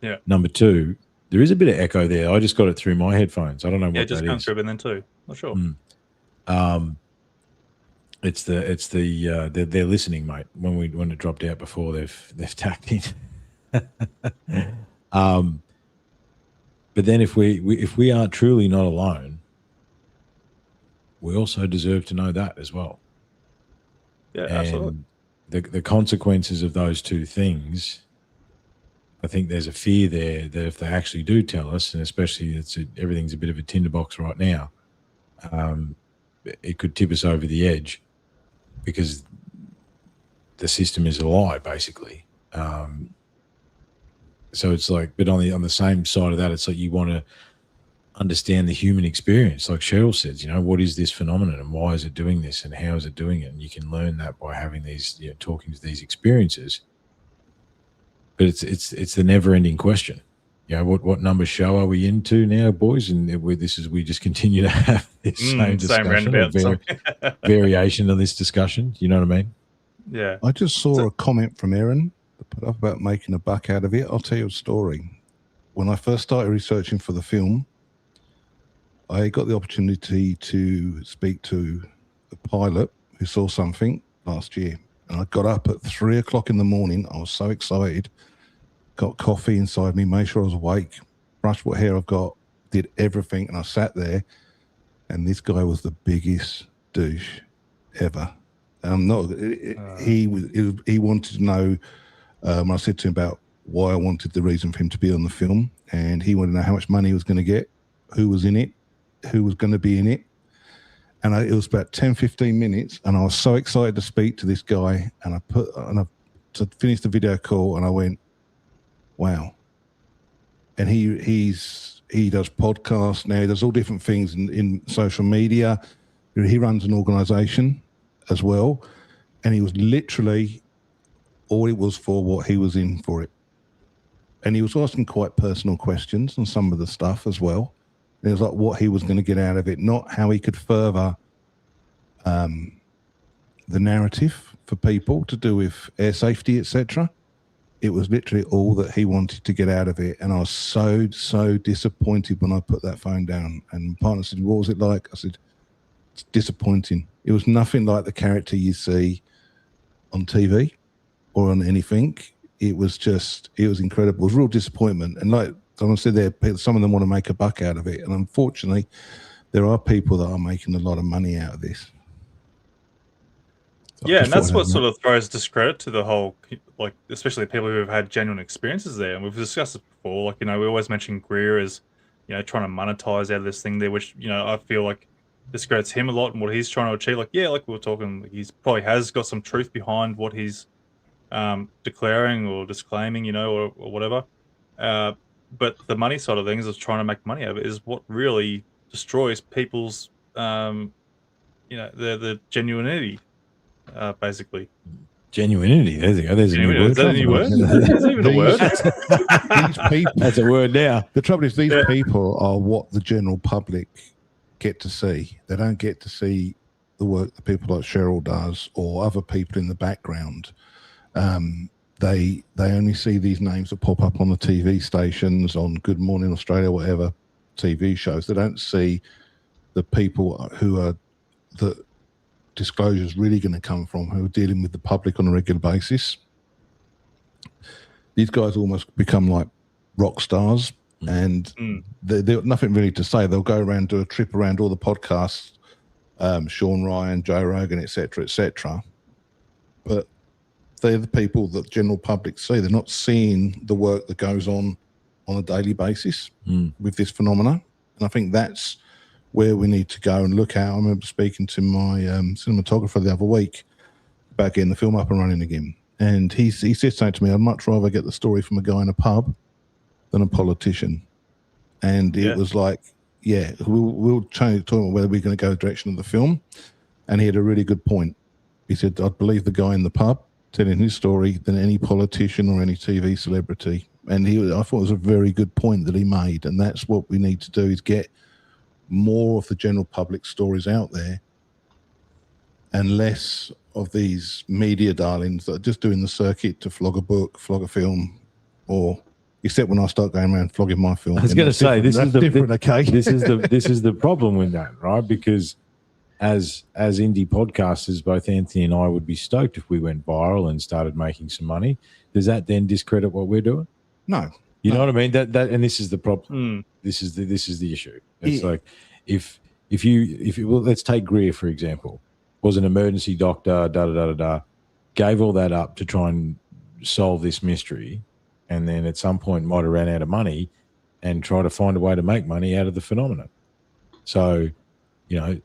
Yeah. Number two, there is a bit of echo there. I just got it through my headphones. I don't know what that is. Yeah, it just comes through then too. Not sure. It's the they're listening, mate. When it dropped out before, they've tacked in. But then if we are truly not alone, we also deserve to know that as well. Yeah, absolutely. The consequences of those two things, I think there's a fear there that if they actually do tell us, and especially everything's a bit of a tinderbox right now, it could tip us over the edge because the system is a lie, basically. So it's like, but on the same side of that, it's like you want to understand the human experience. Like Sheryl says, what is this phenomenon and why is it doing this and how is it doing it? And you can learn that by having these, talking to these experiences. But it's the never-ending question. What number show are we into now, boys? And we just continue to have this same discussion, variation of this discussion. You know what I mean? Yeah. I just saw a comment from Aaron that put up about making a buck out of it. I'll tell you a story. When I first started researching for the film, I got the opportunity to speak to a pilot who saw something last year. And I got up at 3 o'clock in the morning. I was so excited. Got coffee inside me, made sure I was awake, brushed what hair I've got, did everything. And I sat there, and this guy was the biggest douche ever. He wanted to know, I said to him about why I wanted the reason for him to be on the film. And he wanted to know how much money he was going to get, who was in it, who was going to be in it. And it was about 10, 15 minutes. And I was so excited to speak to this guy. And I finished the video call and I went, wow. And he does podcasts now. He does all different things in social media. He runs an organization as well. And he was literally, all it was for what he was in for it. And he was asking quite personal questions on some of the stuff as well. It was like what he was going to get out of it, not how he could further the narrative for people to do with air safety, etc. It was literally all that he wanted to get out of it. And I was so disappointed when I put that phone down. And my partner said, what was it like? I said, it's disappointing. It was nothing like the character you see on TV or on anything. It was incredible. It was real disappointment. And like someone said there, some of them want to make a buck out of it. And unfortunately, there are people that are making a lot of money out of this. So yeah, and that's what sort of throws discredit to the whole, like, especially people who have had genuine experiences there. And we've discussed this before. Like, we always mention Greer as, trying to monetize out of this thing there, which, I feel like discredits him a lot and what he's trying to achieve. Like, yeah, like we were talking, he's probably has got some truth behind what he's declaring or disclaiming, or whatever. But the money side of things, is trying to make money out of it, is what really destroys people's, the genuinity, basically. Genuinity. There you go. There's a new word. Is that a new word? Is that even a word? These people, that's a word now. The trouble is, these people are what the general public get to see. They don't get to see the work that people like Sheryl does or other people in the background, they only see these names that pop up on the TV stations, on Good Morning Australia, whatever TV shows. They don't see the people who are the disclosures really going to come from, who are dealing with the public on a regular basis. These guys almost become like rock stars, and they've nothing really to say. They'll go around, do a trip around all the podcasts, Sean Ryan, Joe Rogan, etc., but they're the people that general public see. They're not seeing the work that goes on a daily basis with this phenomena, and I think that's where we need to go and look at. I remember speaking to my cinematographer the other week about getting the film up and running again, and he said something to me: I'd much rather get the story from a guy in a pub than a politician. And it was like, we'll change talking about whether we're going to go the direction of the film. And he had a really good point. He said, I'd believe the guy in the pub telling his story than any politician or any TV celebrity. And I thought it was a very good point that he made. And that's what we need to do, is get more of the general public stories out there and less of these media darlings that are just doing the circuit to flog a book, flog a film, or except when I start going around flogging my film. I was going to say, this is the problem with that, right? Because as indie podcasters, both Anthony and I would be stoked if we went viral and started making some money. Does that then discredit what we're doing? No. You know what I mean? That and this is the problem. This is the issue. It's like if well, let's take Greer for example. Was an emergency doctor, gave all that up to try and solve this mystery, and then at some point might have ran out of money and try to find a way to make money out of the phenomenon. So,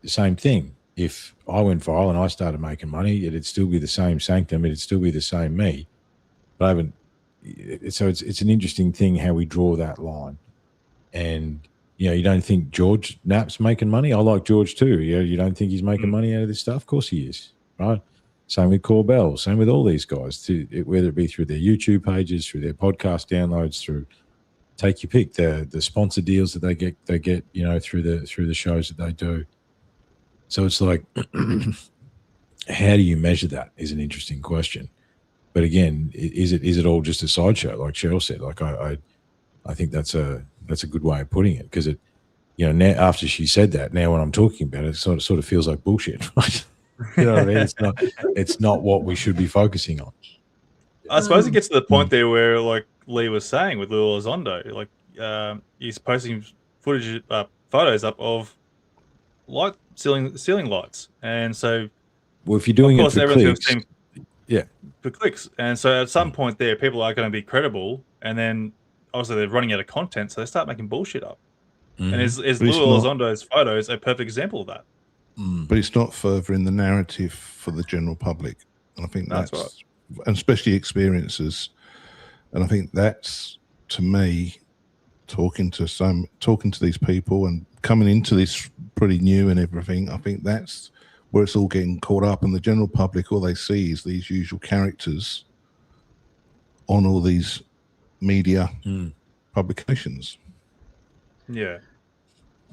same thing. If I went viral and I started making money, it'd still be the same sanctum. It'd still be the same me. But I haven't. So it's an interesting thing how we draw that line. And, you don't think George Knapp's making money? I like George too. You don't think he's making money out of this stuff? Of course he is, right? Same with Corbell, same with all these guys, whether it be through their YouTube pages, through their podcast downloads, through take your pick, the sponsor deals that they get, through the shows that they do. So it's like, how do you measure that is an interesting question. But again, is it all just a sideshow, like Sheryl said? Like I think that's a good way of putting it, because it, now after she said that, now when I'm talking about it, it sort of feels like bullshit, right? You know what I mean? It's not what we should be focusing on. I suppose it gets to the point there where, like Leigh was saying with Lil Elizondo, like he's posting footage, photos up of ceiling lights, and so if you're doing it for clicks, for clicks, and so at some point there, people are going to be credible, and then obviously they're running out of content, so they start making bullshit up. And is Lil Elizondo's photos a perfect example of that? But it's not furthering the narrative for the general public. And I think that's right. And especially experiences. And I think that's, to me, talking to these people and coming into this pretty new and everything, I think that's where it's all getting caught up. And the general public, all they see is these usual characters on all these media publications. Yeah.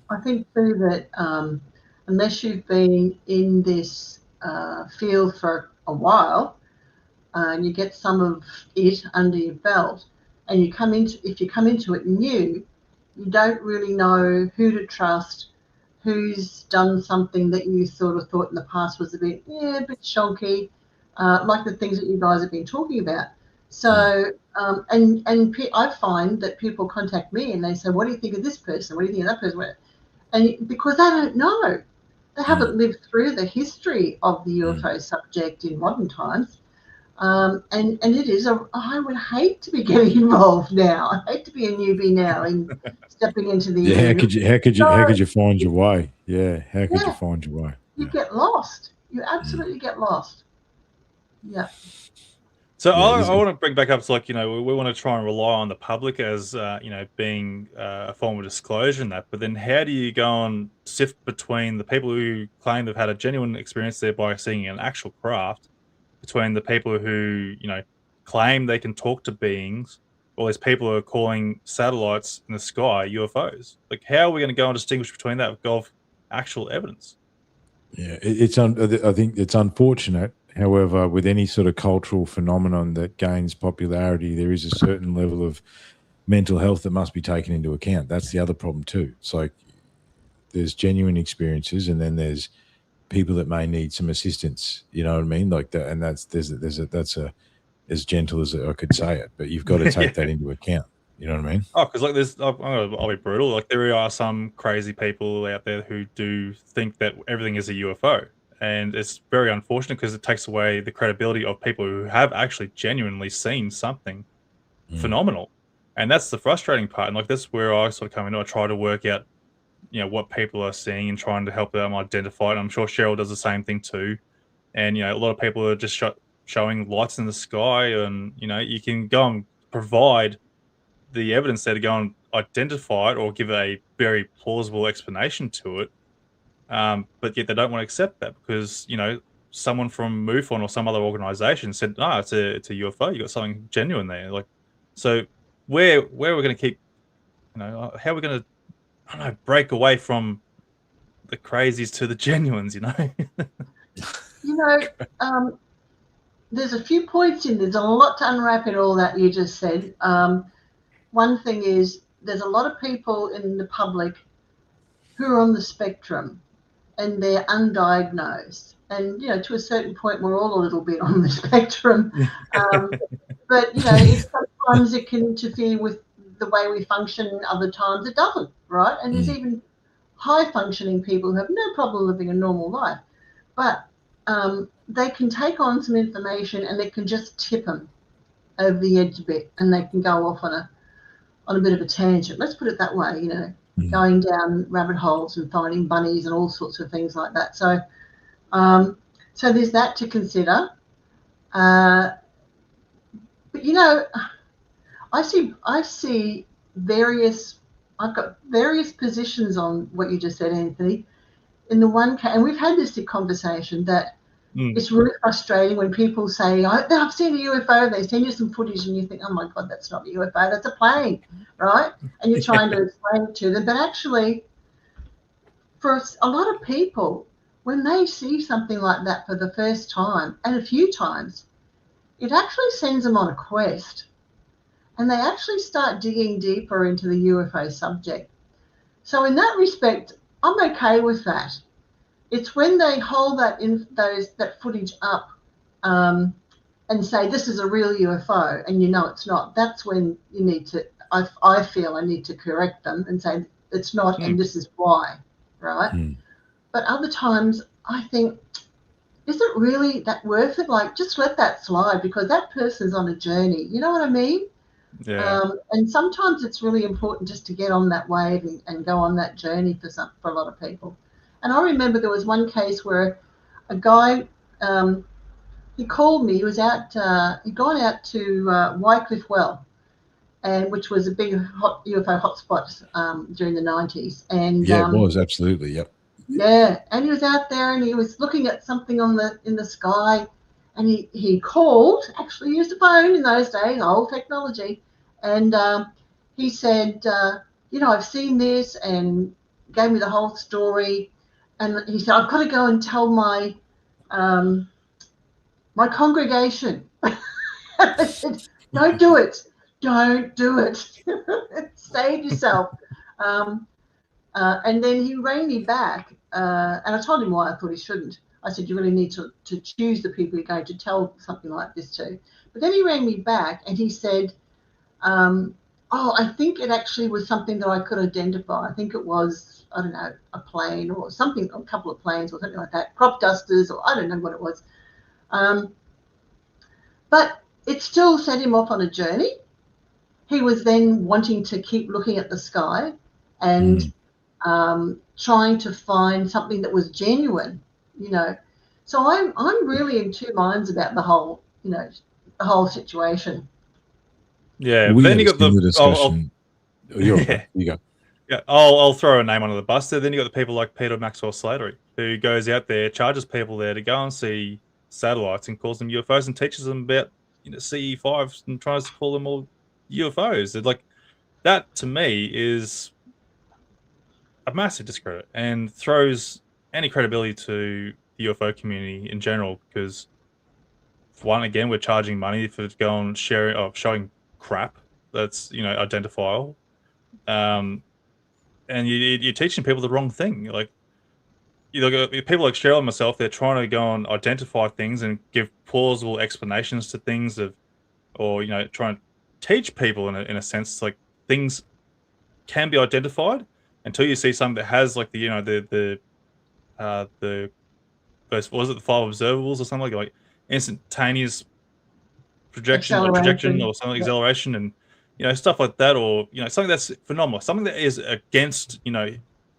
I think too that unless you've been in this field for a while, and you get some of it under your belt, and if you come into it new, you don't really know who to trust, who's done something that you sort of thought in the past was a bit shonky, like the things that you guys have been talking about. So, and I find that people contact me and they say, "What do you think of this person? What do you think of that person?" And because they don't know, they haven't lived through the history of the UFO subject in modern times. And it is I would hate to be getting involved now. I hate to be a newbie now in stepping into the how could you find your way? Yeah, how could you find your way? You get lost. You absolutely get lost. Yeah. So I want to bring back up to, like, we want to try and rely on the public as being a form of disclosure and that, but then how do you go and sift between the people who claim they've had a genuine experience there by seeing an actual craft, between the people who claim they can talk to beings, or these people who are calling satellites in the sky UFOs? Like, how are we going to go and distinguish between that of actual evidence? Yeah, I think it's unfortunate. However, with any sort of cultural phenomenon that gains popularity, there is a certain level of mental health that must be taken into account. That's the other problem too. It's like there's genuine experiences, and then there's people that may need some assistance. You know what I mean? Like that, and that's as gentle as I could say it, but you've got to take that into account. You know what I mean? Oh, because like I'll be brutal. Like there are some crazy people out there who do think that everything is a UFO, and it's very unfortunate because it takes away the credibility of people who have actually genuinely seen something phenomenal, and that's the frustrating part. And like that's where I sort of come in. I try to work out, what people are seeing and trying to help them identify it. I'm sure Sheryl does the same thing too. And a lot of people are just showing lights in the sky, and you can go and provide the evidence there to go and identify it or give a very plausible explanation to it. But yet they don't want to accept that because, someone from MUFON or some other organization said, no, it's a UFO. You got something genuine there. Like, so where we're going to keep, how are we going to, I don't know, break away from the crazies to the genuines, There's a few points in there. There's a lot to unwrap in all that you just said. One thing is there's a lot of people in the public who are on the spectrum and they're undiagnosed. And, to a certain point, we're all a little bit on the spectrum. But, sometimes it can interfere with the way we function. Other times it doesn't, right? And there's even high-functioning people who have no problem living a normal life. But they can take on some information and it can just tip them over the edge a bit, and they can go off on a bit of a tangent. Let's put it that way, going down rabbit holes and finding bunnies and all sorts of things like that. So, so there's that to consider. But I see various. I've got various positions on what you just said, Anthony. In the one case, and we've had this conversation that it's really frustrating when people say, I've seen a UFO, they send you some footage and you think, oh my God, that's not a UFO, that's a plane, right? And you're trying to explain it to them. But actually, for a lot of people, when they see something like that for the first time, and a few times, it actually sends them on a quest. And they actually start digging deeper into the UFO subject. So in that respect, I'm okay with that. It's when they hold that footage up and say this is a real UFO, and it's not. That's when you need to. I feel I need to correct them and say it's not, and this is why, right? But other times I think, is it really that worth it? Like, just let that slide because that person's on a journey. You know what I mean? Yeah. And sometimes it's really important just to get on that wave and go on that journey for a lot of people. And I remember there was one case where a guy, he called me. He was he'd gone out to Wycliffe Well, which was a big UFO hotspot during the 90s. And it was absolutely, yep. Yeah, and he was out there and he was looking at something in the sky, and he called. Actually, used a phone in those days, old technology, and he said, I've seen this, and gave me the whole story. And he said, I've got to go and tell my my congregation. I said, don't do it. Don't do it. Save yourself. And then he rang me back, and I told him why I thought he shouldn't. I said, you really need to choose the people you're going to tell something like this to. But then he rang me back and he said, I think it actually was something that I could identify. I think it was, I don't know, a plane or something, a couple of planes or something like that, crop dusters, or I don't know what it was. But it still set him off on a journey. He was then wanting to keep looking at the sky and trying to find something that was genuine, So I'm really in two minds about the whole, the whole situation. Yeah, we then you got the discussion. You go. Yeah, I'll throw a name under the bus there. Then you got the people like Peter Maxwell Slattery, who goes out there, charges people there to go and see satellites and calls them UFOs and teaches them about CE5s and tries to call them all UFOs. Like that to me is a massive discredit and throws any credibility to the UFO community in general, because one, again, we're charging money for going sharing or showing crap that's identifiable, and you're teaching people the wrong thing. Like, you look at people like Sheryl and myself, they're trying to go and identify things and give plausible explanations to things or try and teach people in a sense, like things can be identified until you see something that has like the was it the 5 observables or something like instantaneous projection or something, acceleration, and stuff like that, or something that's phenomenal, something that is against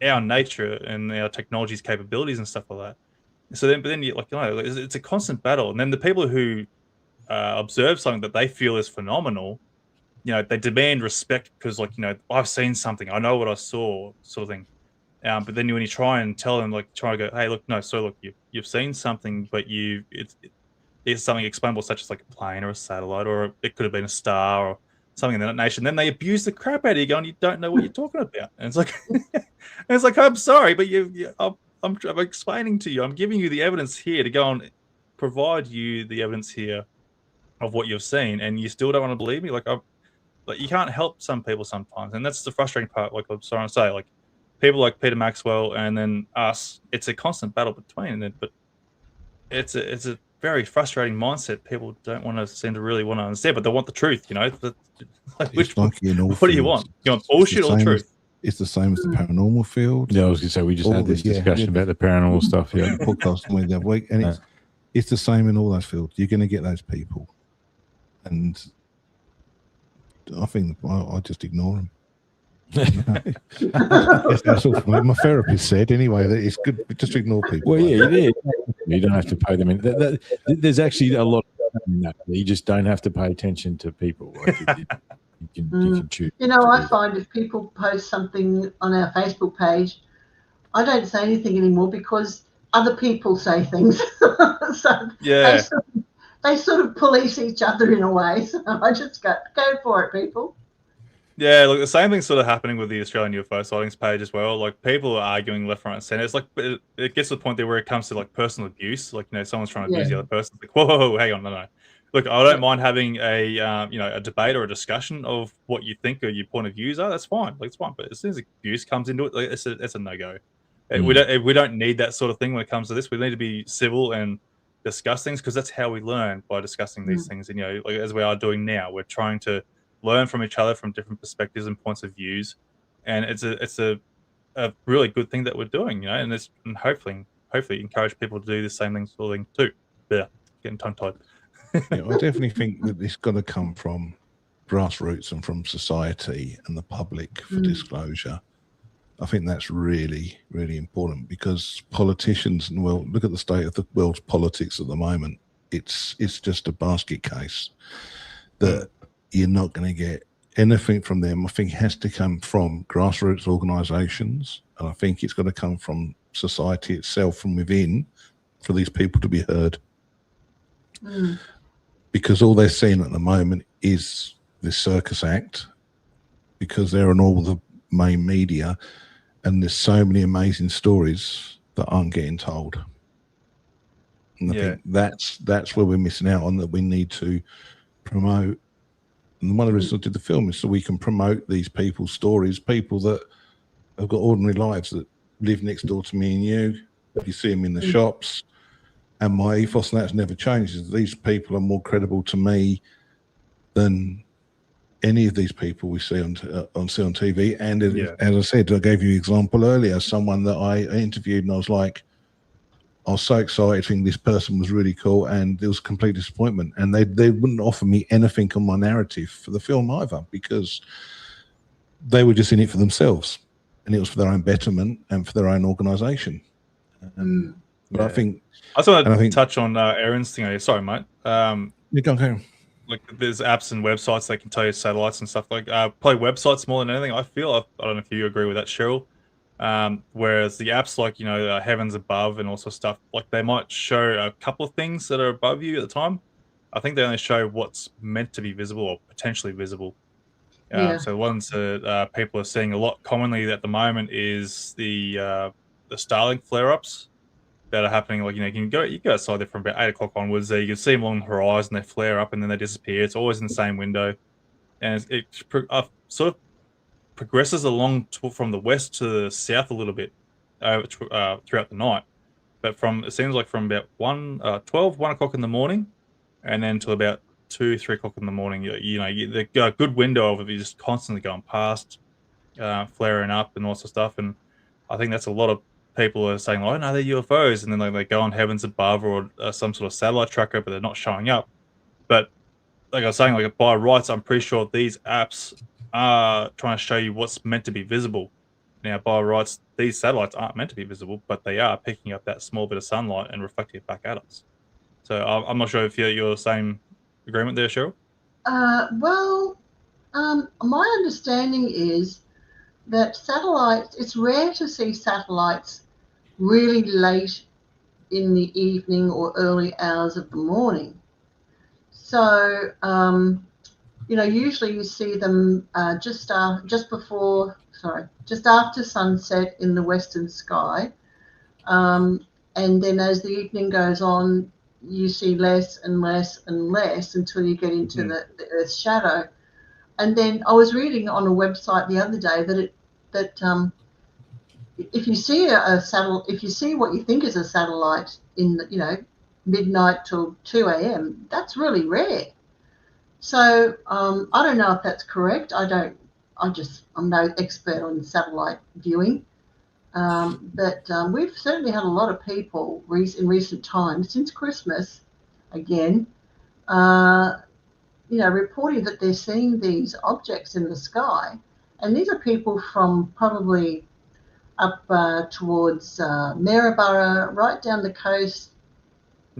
our nature and our technology's capabilities and stuff like that. So then, but then it's a constant battle, and then the people who observe something that they feel is phenomenal, they demand respect because I've seen something, I know what I saw, sort of thing. But then when you try and tell them, try to go, hey, look, no, so look, you've seen something, but it's something explainable, such as like a plane or a satellite, or it could have been a star or something in that nation. Then they abuse the crap out of you, going, you don't know what you're talking about. And it's like, I'm sorry, but I'm explaining to you, I'm giving you the evidence here to go and provide you the evidence here of what you've seen, and you still don't want to believe me. Like you can't help some people sometimes, and that's the frustrating part. Like I'm sorry to say, like people like Peter Maxwell and then us, it's a constant battle between it, but it's a very frustrating mindset. People don't seem to really want to understand, but they want the truth, what do you want? You want bullshit or the truth? It's the same as the paranormal field. Yeah, I was going to say, we just had this discussion about the paranormal stuff. Yeah, podcast the other week, and it's the same in all those fields. You're going to get those people, and I think I just ignore them. That's what my therapist said anyway, that it's good just to ignore people. Well, you don't have to pay them in. There's actually a lot of that. You just don't have to pay attention to people. You can choose. I find if people post something on our Facebook page, I don't say anything anymore because other people say things. So they sort of police each other in a way. So I just go for it, people. Yeah, look, the same thing's sort of happening with the Australian UFO sightings page as well. Like, people are arguing left, right, and center. It's like it gets to the point there where it comes to like personal abuse. Like, someone's trying to abuse the other person. It's like, whoa, hang on, no. Look, I don't mind having a debate or a discussion of what you think or your point of views are. That's fine. Like, it's fine. But as soon as abuse comes into it, like, it's a no go. We don't need that sort of thing when it comes to this. We need to be civil and discuss things, because that's how we learn, by discussing these things. And like as we are doing now, we're trying to learn from each other from different perspectives and points of views, and it's a really good thing that we're doing, and hopefully encourage people to do the same thing sort of thing too. Yeah, getting tongue tied. I definitely think that it's got to come from grassroots and from society and the public for disclosure. I think that's really, really important, because politicians, look at the state of the world's politics at the moment. It's just a basket case that you're not going to get anything from them. I think it has to come from grassroots organisations, and I think it's got to come from society itself, from within, for these people to be heard. Because all they're seeing at the moment is this circus act, because they're on all the main media, and there's so many amazing stories that aren't getting told. And I think that's where we're missing out on, that we need to promote. And one of the reasons I did the film is so we can promote these people's stories, people that have got ordinary lives, that live next door to me and you see them in the shops. And my ethos on that's never changed. These people are more credible to me than any of these people we see on TV. And as I said, I gave you an example earlier, someone that I interviewed, and I was so excited, thinking this person was really cool, and there was complete disappointment. And they wouldn't offer me anything on my narrative for the film either, because they were just in it for themselves, and it was for their own betterment and for their own organisation. But I think I just want to touch on Aaron's thing. Sorry, mate. You go ahead. Like, there's apps and websites that can tell you satellites and stuff. Like, probably websites more than anything. I don't know if you agree with that, Sheryl. Whereas the apps like Heavens Above and also stuff, like, they might show a couple of things that are above you at the time. I think they only show what's meant to be visible or potentially visible. So the ones that people are seeing a lot commonly at the moment is the the Starlink flare-ups that are happening. Like, you can go outside there from about 8 o'clock onwards. There you can see them along the horizon. They flare up and then they disappear. It's always in the same window, and it sort of progresses along from the west to the south a little bit throughout the night. But it seems like from about 1 o'clock in the morning, and then till about 2, 3 o'clock in the morning, the good window of it is just constantly going past, flaring up and all sorts of stuff. And I think that's a lot of people are saying, "Oh no, they're UFOs," and then they go on heavens above or some sort of satellite tracker, but they're not showing up. But like I was saying, like by rights, I'm pretty sure these apps are trying to show you what's meant to be visible. Now, by rights, these satellites aren't meant to be visible, but they are picking up that small bit of sunlight and reflecting it back at us. So I'm not sure if you're the same agreement there, Sheryl. My understanding is that satellites, it's rare to see satellites really late in the evening or early hours of the morning. So, usually you see them just after sunset in the western sky. And then as the evening goes on, you see less and less and less until you get into the Earth's shadow. And then I was reading on a website the other day that if you see if you see what you think is a satellite in midnight till 2 a.m., that's really rare. So I don't know if that's correct. I'm no expert on satellite viewing. But we've certainly had a lot of people in recent times, since Christmas, again, reporting that they're seeing these objects in the sky. And these are people from probably up towards Maryborough, right down the coast,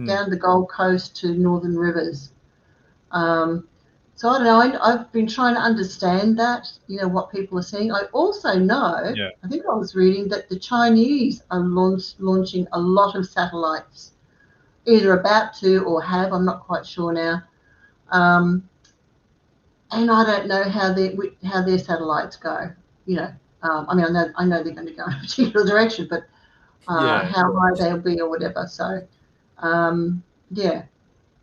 down the Gold Coast to Northern Rivers. So I don't know. I've been trying to understand that, what people are seeing. I also know, I think I was reading that the Chinese are launching a lot of satellites, either about to or have. I'm not quite sure now. And I don't know how their satellites go. I know they're going to go in a particular direction, but how high they'll be or whatever. So,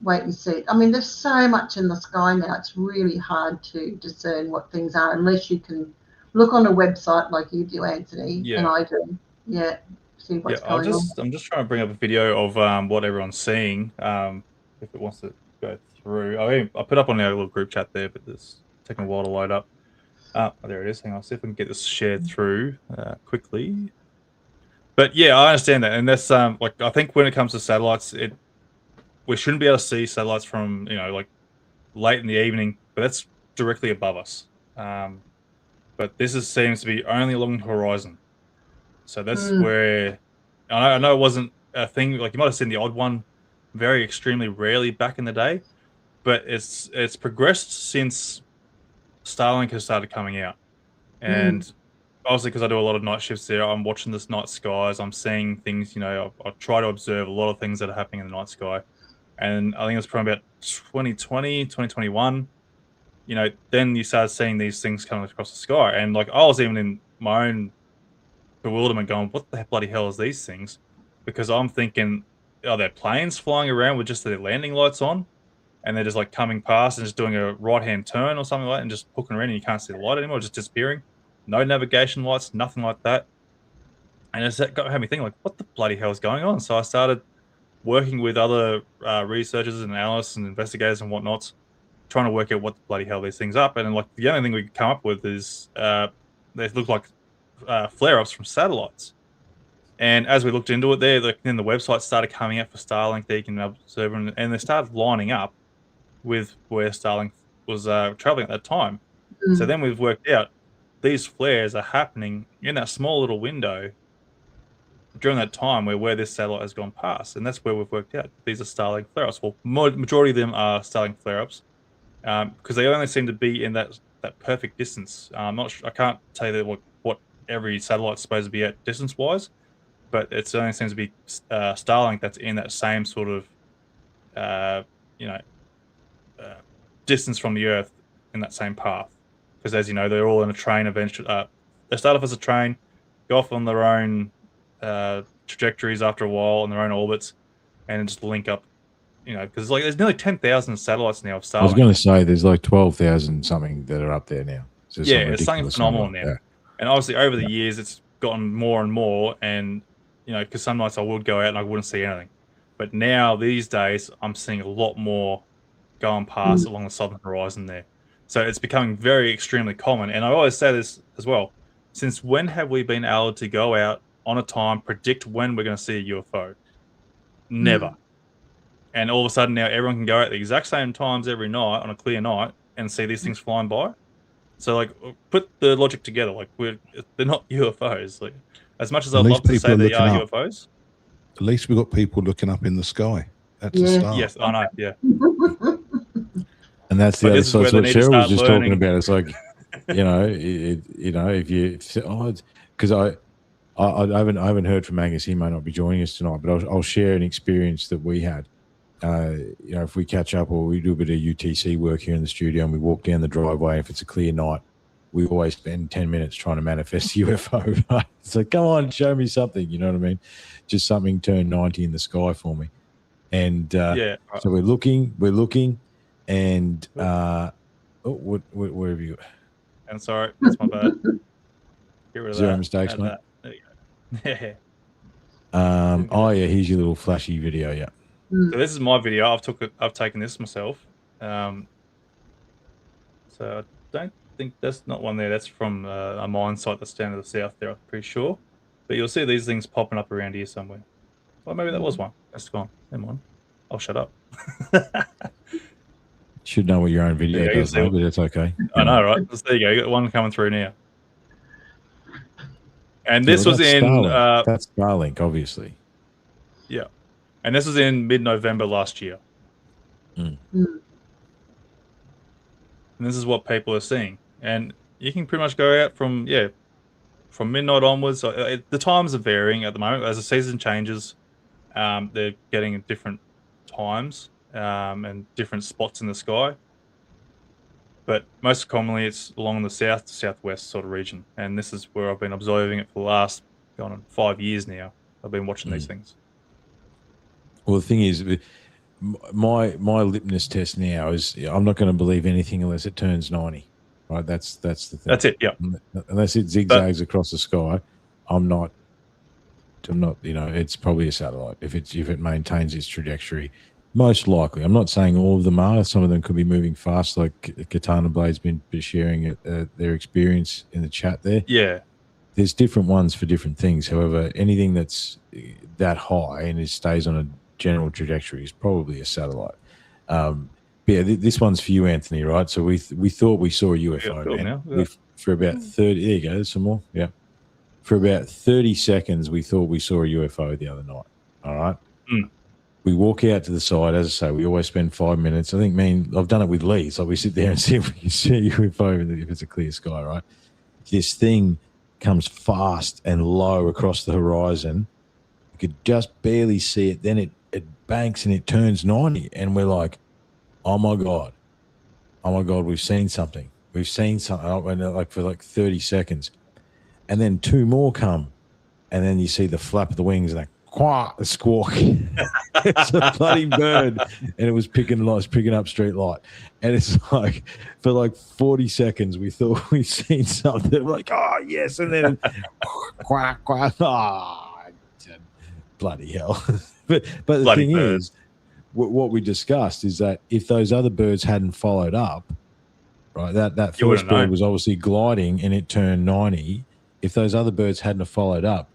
wait and see. I mean, there's so much in the sky now. It's really hard to discern what things are unless you can look on a website like you do, Anthony, and I do. See what's going on. I'm just trying to bring up a video of what everyone's seeing. If it wants to go through, I put up on our little group chat there, but it's taking a while to load up. There it is. Hang on, see if we can get this shared through quickly. But yeah, I understand that, and that's I think when it comes to satellites, we shouldn't be able to see satellites from late in the evening, but that's directly above us. But this seems to be only along the horizon, so that's where I know it wasn't a thing. Like, you might have seen the odd one, very extremely rarely back in the day, but it's progressed since Starlink has started coming out, and obviously because I do a lot of night shifts there, I'm watching this night skies. I'm seeing things. I try to observe a lot of things that are happening in the night sky. And I think it was probably about 2020, 2021, then you started seeing these things coming across the sky. And I was even in my own bewilderment going, what the bloody hell is these things? Because I'm thinking, are there planes flying around with just their landing lights on? And they're just coming past and just doing a right-hand turn or something like that and just hooking around and you can't see the light anymore, just disappearing. No navigation lights, nothing like that. And it had me thinking, what the bloody hell is going on? So I started working with other researchers and analysts and investigators and whatnots, trying to work out what the bloody hell these things up. And the only thing we could come up with is they look like flare-ups from satellites. And as we looked into it there, then the website started coming out for Starlink that you can observe, and they started lining up with where Starlink was traveling at that time. So then we've worked out these flares are happening in that small little window during that time where this satellite has gone past, and that's where we've worked out these are Starlink flare-ups. Well, majority of them are Starlink flare-ups because they only seem to be in that perfect distance. I'm not sure, I can't tell you what every satellite's supposed to be at distance-wise, but it only seems to be Starlink that's in that same sort of distance from the Earth in that same path. Because as you know, they're all in a train eventually. They start off as a train, go off on their own trajectories after a while on their own orbits, and just link up. You know, because like there's nearly 10,000 satellites now of Starlink. I was going to say there's like 12,000 something that are up there now. So yeah, it's something phenomenal now. Yeah. And obviously over the years it's gotten more and more. And you know, because some nights I would go out and I wouldn't see anything, but now these days I'm seeing a lot more going past along the southern horizon there. So it's becoming very extremely common. And I always say this as well: since when have we been able to go out on a time, predict when we're going to see a UFO? Never. And all of a sudden now everyone can go out at the exact same times every night on a clear night and see these things flying by. So like, put the logic together. Like they're not UFOs. Like as much as I'd love to say they are UFOs. At least we've got people looking up in the sky. That's a start. Yes, I know. Yeah. And that's the other side. What Cheryl was just talking about. It's like, you know, if you, because I haven't heard from Angus. He may not be joining us tonight, but I'll share an experience that we had. You know, if we catch up or we do a bit of UTC work here in the studio and we walk down the driveway, if it's a clear night, we always spend 10 minutes trying to manifest a UFO. Right? It's like, come on, show me something. You know what I mean? Just something turn 90 in the sky for me. And so we're looking, and what have you got? I'm sorry, that's my bad. Get rid of Zero that. mistakes, mate. There you go. Oh yeah, here's your little flashy video. Yeah. So this is my video. I've taken this myself. So I don't think that's not one there. That's from a mine site that's down to the south there, I'm pretty sure. But you'll see these things popping up around here somewhere. Well, maybe that was one. That's gone. Never mind. I'll shut up. Should know what your own video does, though, but that's okay. I know, right? There you go. You got one coming through now. And this was in... Starlink. That's Starlink, obviously. Yeah. And this was in mid-November last year. And this is what people are seeing. And you can pretty much go out from midnight onwards. The times are varying at the moment. As the season changes, they're getting at different times and different spots in the sky. But most commonly, it's along the south to southwest sort of region. And this is where I've been observing it for the last 5 years now. I've been watching these things. Well, the thing is, my litmus test now is I'm not going to believe anything unless it turns 90. Right? That's the thing. That's it. Yeah. Unless it zigzags across the sky, I'm not. You know, it's probably a satellite if it maintains its trajectory. Most likely, I'm not saying all of them are. Some of them could be moving fast, like Katana Blade's been sharing their experience in the chat there. Yeah. There's different ones for different things. However, anything that's that high and it stays on a general trajectory is probably a satellite. This one's for you, Anthony, right? So we thought we saw a UFO. For about 30, there you go, there's some more. Yeah. For about 30 seconds, we thought we saw a UFO the other night. All right. We walk out to the side. As I say, we always spend 5 minutes. I think, I've done it with Leigh. So we sit there and see if we can see a UFO if it's a clear sky, right? This thing comes fast and low across the horizon. You could just barely see it. Then it banks and it turns 90. And we're like, oh my God, we've seen something. We've seen something like for like 30 seconds. And then two more come. And then you see the flap of the wings and a squawk. It's a bloody bird. And it was picking up street light. And it's like, for like 40 seconds, we thought we'd seen something. We're like, oh, yes. And then quack, quack. Oh, bloody hell. But the bloody thing bird. Is, what we discussed is that if those other birds hadn't followed up, right, that first bird was obviously gliding and it turned 90. If those other birds hadn't followed up,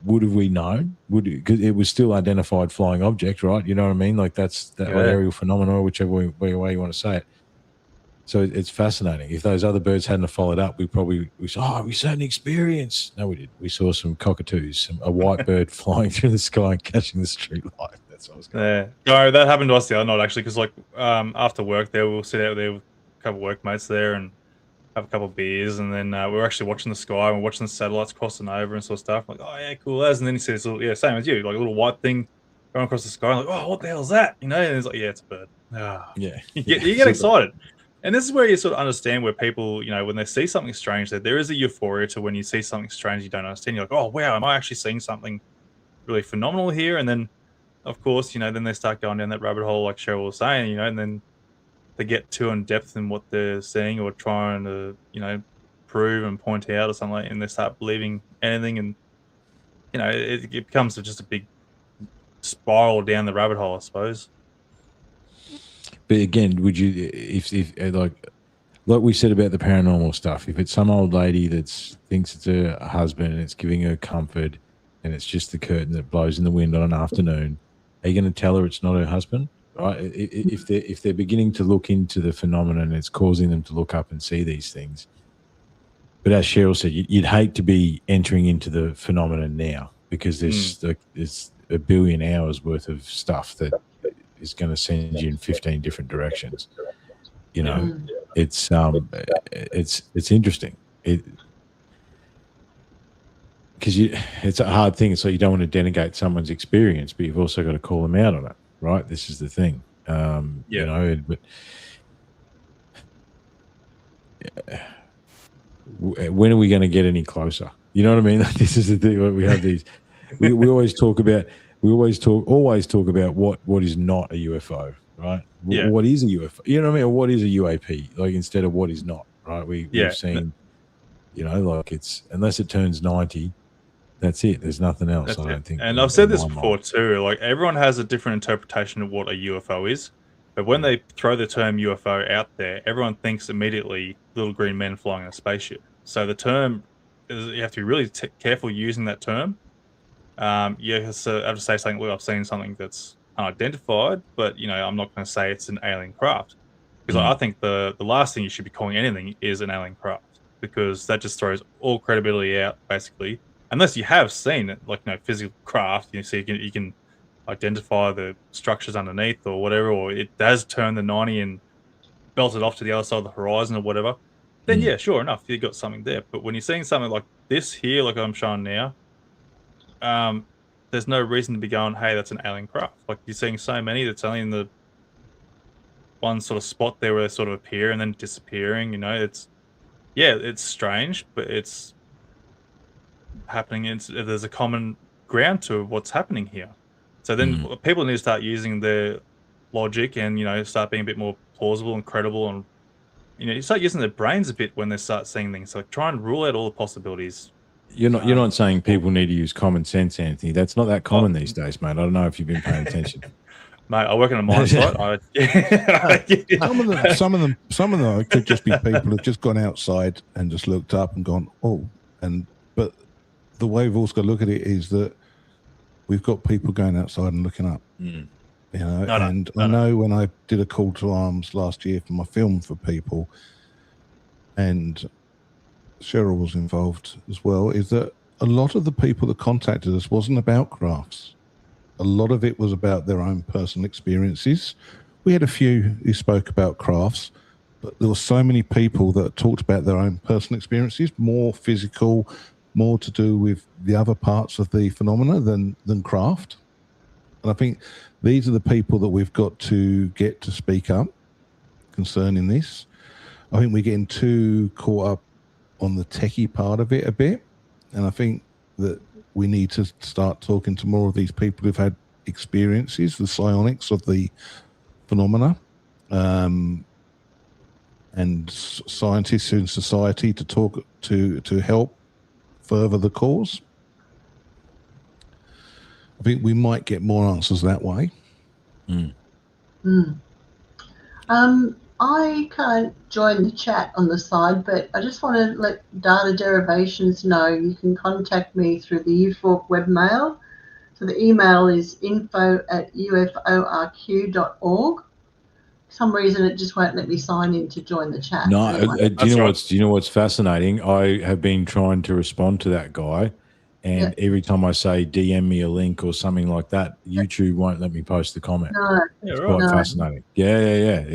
would have we known? Because it was still identified flying object, right? You know what I mean? Like that's aerial phenomena, whichever way you want to say it. So it's fascinating. If those other birds hadn't followed up, we saw an experience. No, we did. We saw some cockatoos, a white bird flying through the sky and catching the street light. That's what I was going. No, that happened to us the other night actually, because after work there, we'll sit out there with a couple of workmates there and have a couple of beers, and then we're actually watching the sky and we're watching the satellites crossing over and sort of stuff. I'm like, oh yeah, cool as. And then he says, same as you, like a little white thing going across the sky. I'm like, oh, what the hell is that? You know, and it's like, yeah, it's a bird. Yeah, you get excited. And this is where you sort of understand where people, you know, when they see something strange, that there is a euphoria to when you see something strange you don't understand. You're like, oh, wow, am I actually seeing something really phenomenal here? And then, of course, you know, then they start going down that rabbit hole, like Sheryl was saying, you know, and then they get too in depth in what they're seeing or trying to, you know, prove and point out or something like, and they start believing anything. And, you know, it becomes just a big spiral down the rabbit hole, I suppose. But again, would you, if like we said about the paranormal stuff, if it's some old lady that thinks it's her husband and it's giving her comfort and it's just the curtain that blows in the wind on an afternoon, are you going to tell her it's not her husband? Right? If they're beginning to look into the phenomenon, it's causing them to look up and see these things. But as Sheryl said, you'd hate to be entering into the phenomenon now, because there's a billion hours worth of stuff that is going to send you in 15 different directions. You know, it's interesting. Because it's a hard thing. So you don't want to denigrate someone's experience, but you've also got to call them out on it, right? This is the thing. You know, but when are we going to get any closer? You know what I mean? This is the thing. We have these. We always talk about. We always talk about what is not a UFO, right? Yeah. What is a UFO? You know what I mean? Or what is a UAP? Like, instead of what is not, right? We've seen, you know, like, it's, unless it turns 90, that's it. There's nothing else. I don't think. And I've said this before too. Like, everyone has a different interpretation of what a UFO is, but when they throw the term UFO out there, everyone thinks immediately little green men flying in a spaceship. So the term is, you have to be really careful using that term. You have to say something. Well, I've seen something that's unidentified, but, you know, I'm not going to say it's an alien craft, because I think the last thing you should be calling anything is an alien craft, because that just throws all credibility out, basically. Unless you have seen it, like, you know, physical craft, you know, so you can identify the structures underneath or whatever, or it does turn the 90 and belt it off to the other side of the horizon or whatever. Then yeah, sure enough, you got something there. But when you're seeing something like this here, like I'm showing now, there's no reason to be going, hey, that's an alien craft. Like, you're seeing so many that's only in the one sort of spot there where they sort of appear and then disappearing. You know, it's strange, but it's happening. There's a common ground to what's happening here. So then people need to start using their logic and, you know, start being a bit more plausible and credible, and, you know, you start using their brains a bit when they start seeing things. So, like, try and rule out all the possibilities. You're not saying people need to use common sense, Anthony. That's not that common these days, mate. I don't know if you've been paying attention. Mate, I work on a mine site. Some of them could just be people who've just gone outside and just looked up and gone, oh, but the way we've also got to look at it is that we've got people going outside and looking up. You know, I know when I did a call to arms last year for my film for people, and Sheryl was involved as well, is that a lot of the people that contacted us wasn't about crafts. A lot of it was about their own personal experiences. We had a few who spoke about crafts, but there were so many people that talked about their own personal experiences, more physical, more to do with the other parts of the phenomena than craft. And I think these are the people that we've got to get to speak up concerning this. I think we're getting too caught up on the techie part of it a bit, and I think that we need to start talking to more of these people who've had experiences, the psionics of the phenomena, and scientists in society to talk to help further the cause. I think we might get more answers that way. I can't join the chat on the side, but I just want to let Data Derivations know you can contact me through the UFORC webmail. So the email is info@uforq.org. For some reason it just won't let me sign in to join the chat. No, anyway. do you know what's fascinating? I have been trying to respond to that guy, and every time I say DM me a link or something like that, YouTube won't let me post the comment. No, it's quite fascinating. Yeah.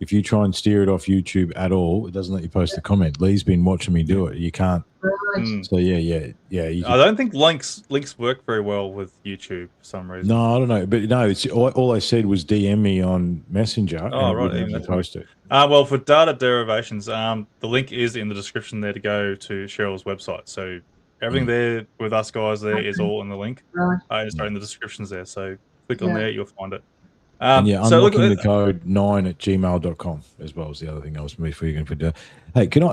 If you try and steer it off YouTube at all, it doesn't let you post the comment. Leigh's been watching me do it. You can't. Right. So yeah. You I don't think links work very well with YouTube for some reason. No, I don't know, but no, it's all I said was DM me on Messenger. Oh, and right, it wouldn't post it. Well, for data derivations, the link is in the description there to go to Cheryl's website. So everything there with us guys there is all in the link. Right. It's in the descriptions there. So click on Yeah. there, you'll find it. And yeah, so unlocking the code 9@gmail.com as well as the other thing I was before you can put down. Hey, can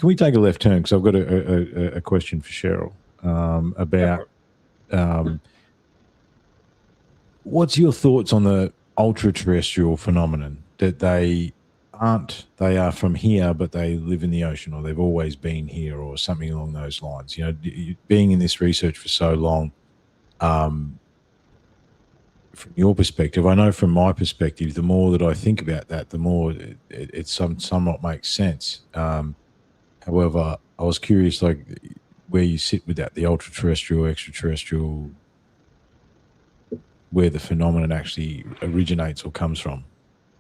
we take a left turn? Because I've got a question for Sheryl about what's your thoughts on the ultra-terrestrial phenomenon that they are from here, but they live in the ocean, or they've always been here, or something along those lines? You know, being in this research for so long, from your perspective, I know from my perspective, the more that I think about that, the more it somewhat makes sense. However, I was curious, like, where you sit with that, the ultra-terrestrial, extraterrestrial, where the phenomenon actually originates or comes from.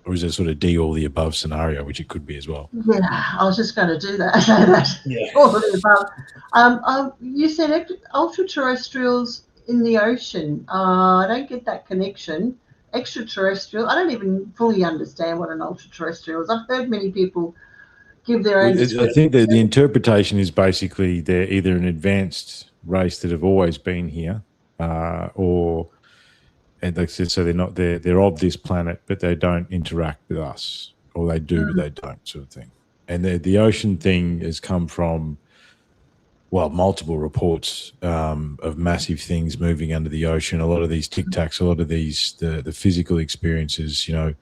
Or is it sort of all the above scenario, which it could be as well? Yeah, I was just going to do that. Yeah. All of the above. You said ultra-terrestrials in the ocean. I don't get that connection. Extraterrestrial, I don't even fully understand what an ultra-terrestrial is. I've heard many people give their own description. I think that the interpretation is basically they're either an advanced race that have always been here, and like I said, so they're of this planet, but they don't interact with us, or they do, but they don't, sort of thing. And the ocean thing has come from, well, multiple reports of massive things moving under the ocean. A lot of these Tic Tacs, a lot of these the physical experiences, you know,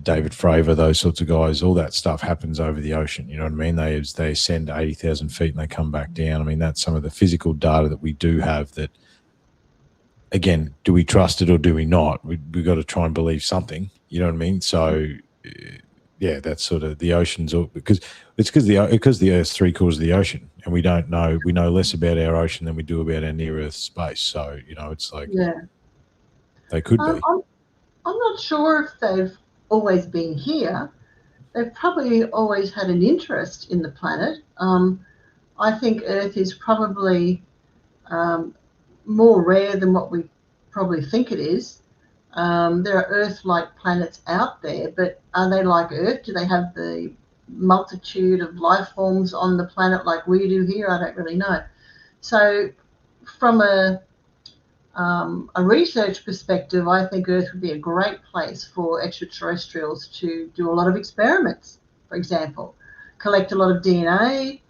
David Fravor, those sorts of guys, all that stuff happens over the ocean. You know what I mean? They ascend to 80,000 feet and they come back down. I mean, that's some of the physical data that we do have that. Again, do we trust it or do we not? We've got to try and believe something. You know what I mean? So, yeah, that's sort of the oceans, because the Earth's 3/4 of the ocean, and we don't know. We know less about our ocean than we do about our near Earth space. So, you know, it's like they could be. I'm not sure if they've always been here. They've probably always had an interest in the planet. I think Earth is probably more rare than what we probably think it is. There are Earth-like planets out there, but are they like Earth? Do they have the multitude of life forms on the planet like we do here? I don't really know. So from a research perspective, I think Earth would be a great place for extraterrestrials to do a lot of experiments, for example, collect a lot of DNA,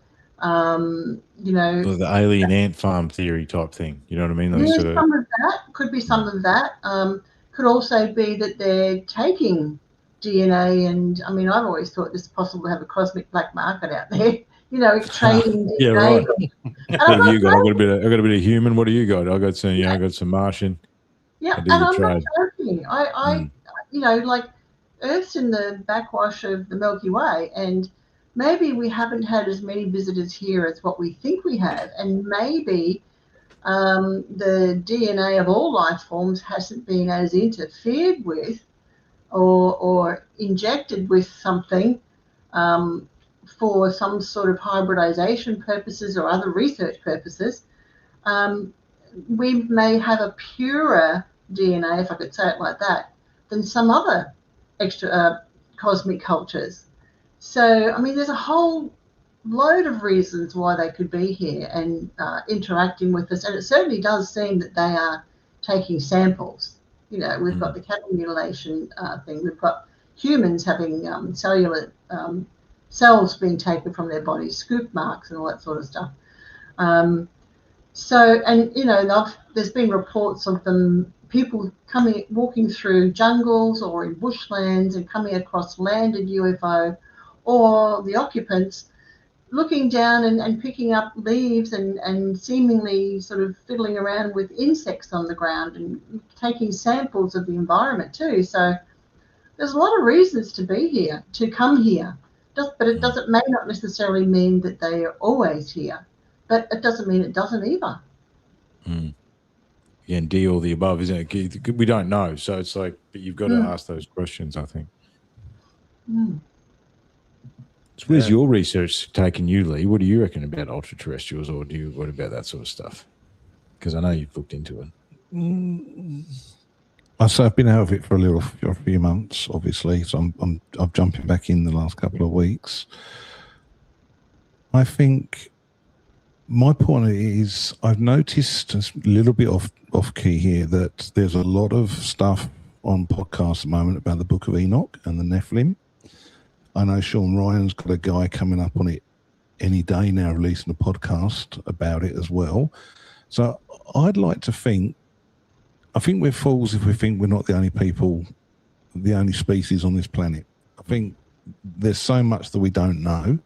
you know, the alien ant farm theory type thing. You know what I mean? Some of that could be some of that. Could also be that they're taking DNA, and I mean, I've always thought this is possible to have a cosmic black market out there. You know, trading DNA. Yeah, right. What have you got? I got a bit of human. What do you got? I got some. Yeah, I got some Martian. Yeah, and I'm not joking. I you know, like Earth's in the backwash of the Milky Way, and maybe we haven't had as many visitors here as what we think we have, and maybe the DNA of all life forms hasn't been as interfered with or injected with something for some sort of hybridization purposes or other research purposes. We may have a purer DNA, if I could say it like that, than some other extra cosmic cultures. So, I mean, there's a whole load of reasons why they could be here and interacting with us. And it certainly does seem that they are taking samples. You know, we've got the cattle mutilation thing. We've got humans having cellular cells being taken from their bodies, scoop marks and all that sort of stuff. So, and, you know, there's been reports of them, people walking through jungles or in bushlands and coming across landed UFO, or the occupants looking down and picking up leaves and seemingly sort of fiddling around with insects on the ground and taking samples of the environment too. So there's a lot of reasons to be here, to come here. But it may not necessarily mean that they are always here. But it doesn't mean it doesn't either. Yeah, and all the above, isn't it? We don't know. So it's like, but you've got to ask those questions, I think. So where's your research taking you, Leigh? What do you reckon about ultra-terrestrials, or what about that sort of stuff? Because I know you've looked into it. So I've been out of it for a few months, obviously. So I'm jumping back in the last couple of weeks. I think my point is I've noticed a little bit off key here that there's a lot of stuff on podcasts at the moment about the Book of Enoch and the Nephilim. I know Sean Ryan's got a guy coming up on it any day now, releasing a podcast about it as well. So I'd like to think, I think we're fools if we think we're not the only people, the only species on this planet. I think there's so much that we don't know.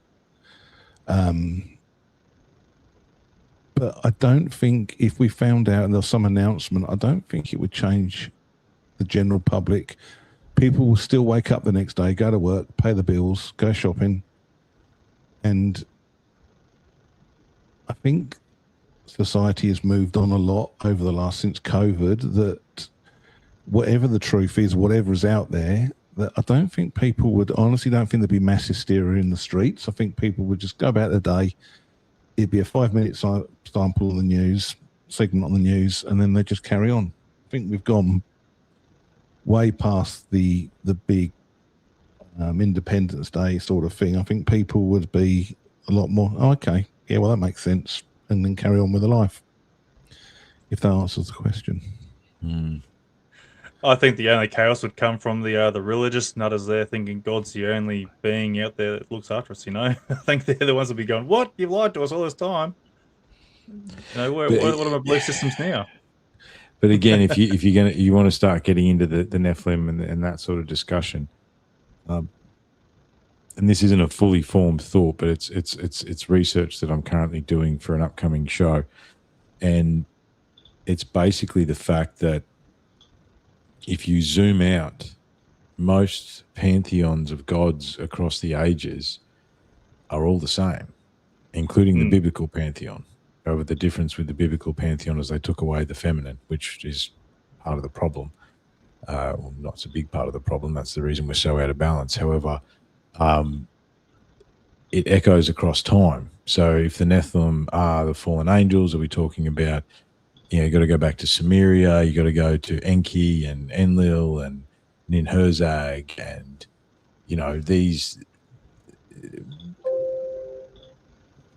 But I don't think if we found out and there's some announcement, I don't think it would change the general public. People will still wake up the next day, go to work, pay the bills, go shopping. And I think society has moved on a lot over the since COVID, that whatever the truth is, whatever is out there, that I don't think people would, honestly don't think there'd be mass hysteria in the streets. I think people would just go about their day. It'd be a 5-minute sample on the news, segment on the news, and then they just carry on. I think we've gone way past the big Independence Day sort of thing. I think people would be a lot more, okay, yeah, well, that makes sense, and then carry on with their life, if that answers the question. I think the only chaos would come from the religious nutters there thinking God's the only being out there that looks after us, I think they're the ones that be going, what? You've lied to us all this time. What are my belief systems now? But again, if you want to start getting into the Nephilim and that sort of discussion, and this isn't a fully formed thought, but it's research that I'm currently doing for an upcoming show, and it's basically the fact that if you zoom out, most pantheons of gods across the ages are all the same, including the biblical pantheon. However, the difference with the biblical pantheon is they took away the feminine, which is part of the problem. Well, not so big part of the problem. That's the reason we're so out of balance. However, it echoes across time. So if the Nephilim are the fallen angels, are we talking about, you got to go back to Sumeria, you got to go to Enki and Enlil and Ninhursag, and, these...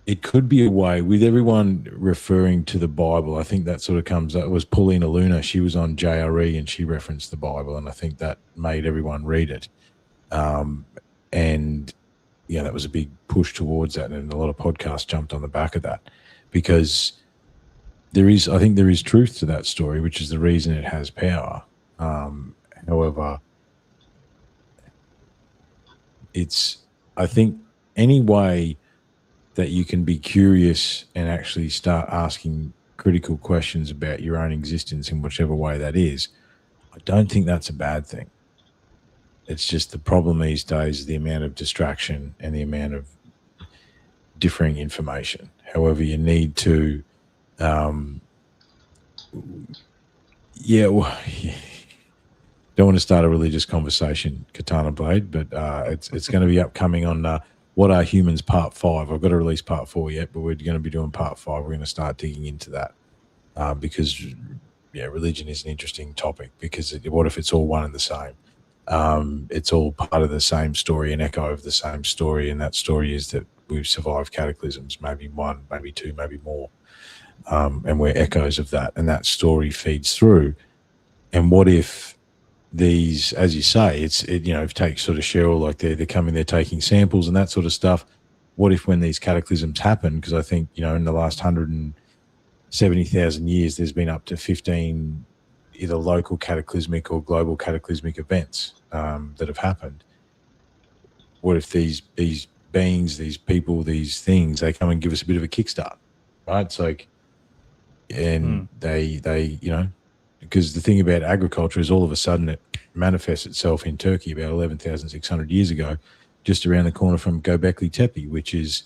It could be a way, with everyone referring to the Bible, I think that sort of comes up. It was Paulina Luna, she was on JRE and she referenced the Bible, and I think that made everyone read it. And that was a big push towards that, and a lot of podcasts jumped on the back of that, because I think there is truth to that story, which is the reason it has power. However, I think any way that you can be curious and actually start asking critical questions about your own existence in whichever way that is, I don't think that's a bad thing. It's just the problem these days is the amount of distraction and the amount of differing information. However, you need to, don't want to start a religious conversation, Katana Blade, but it's going to be upcoming on What Are Humans Part 5. I've got to release Part 4 yet, but we're going to be doing Part 5. We're going to start digging into that because, religion is an interesting topic, because what if it's all one and the same? It's all part of the same story, an echo of the same story, and that story is that we've survived cataclysms, maybe one, maybe two, maybe more, and we're echoes of that, and that story feeds through. And what if these, as you say, if you take sort of Sheryl, like they're coming, they're taking samples and that sort of stuff. What if when these cataclysms happen, because I think, in the last 170,000 years, there's been up to 15 either local cataclysmic or global cataclysmic events that have happened. What if these beings, these people, these things, they come and give us a bit of a kickstart, right? It's like, and they because the thing about agriculture is all of a sudden it manifests itself in Turkey about 11,600 years ago, just around the corner from Göbekli Tepe, which is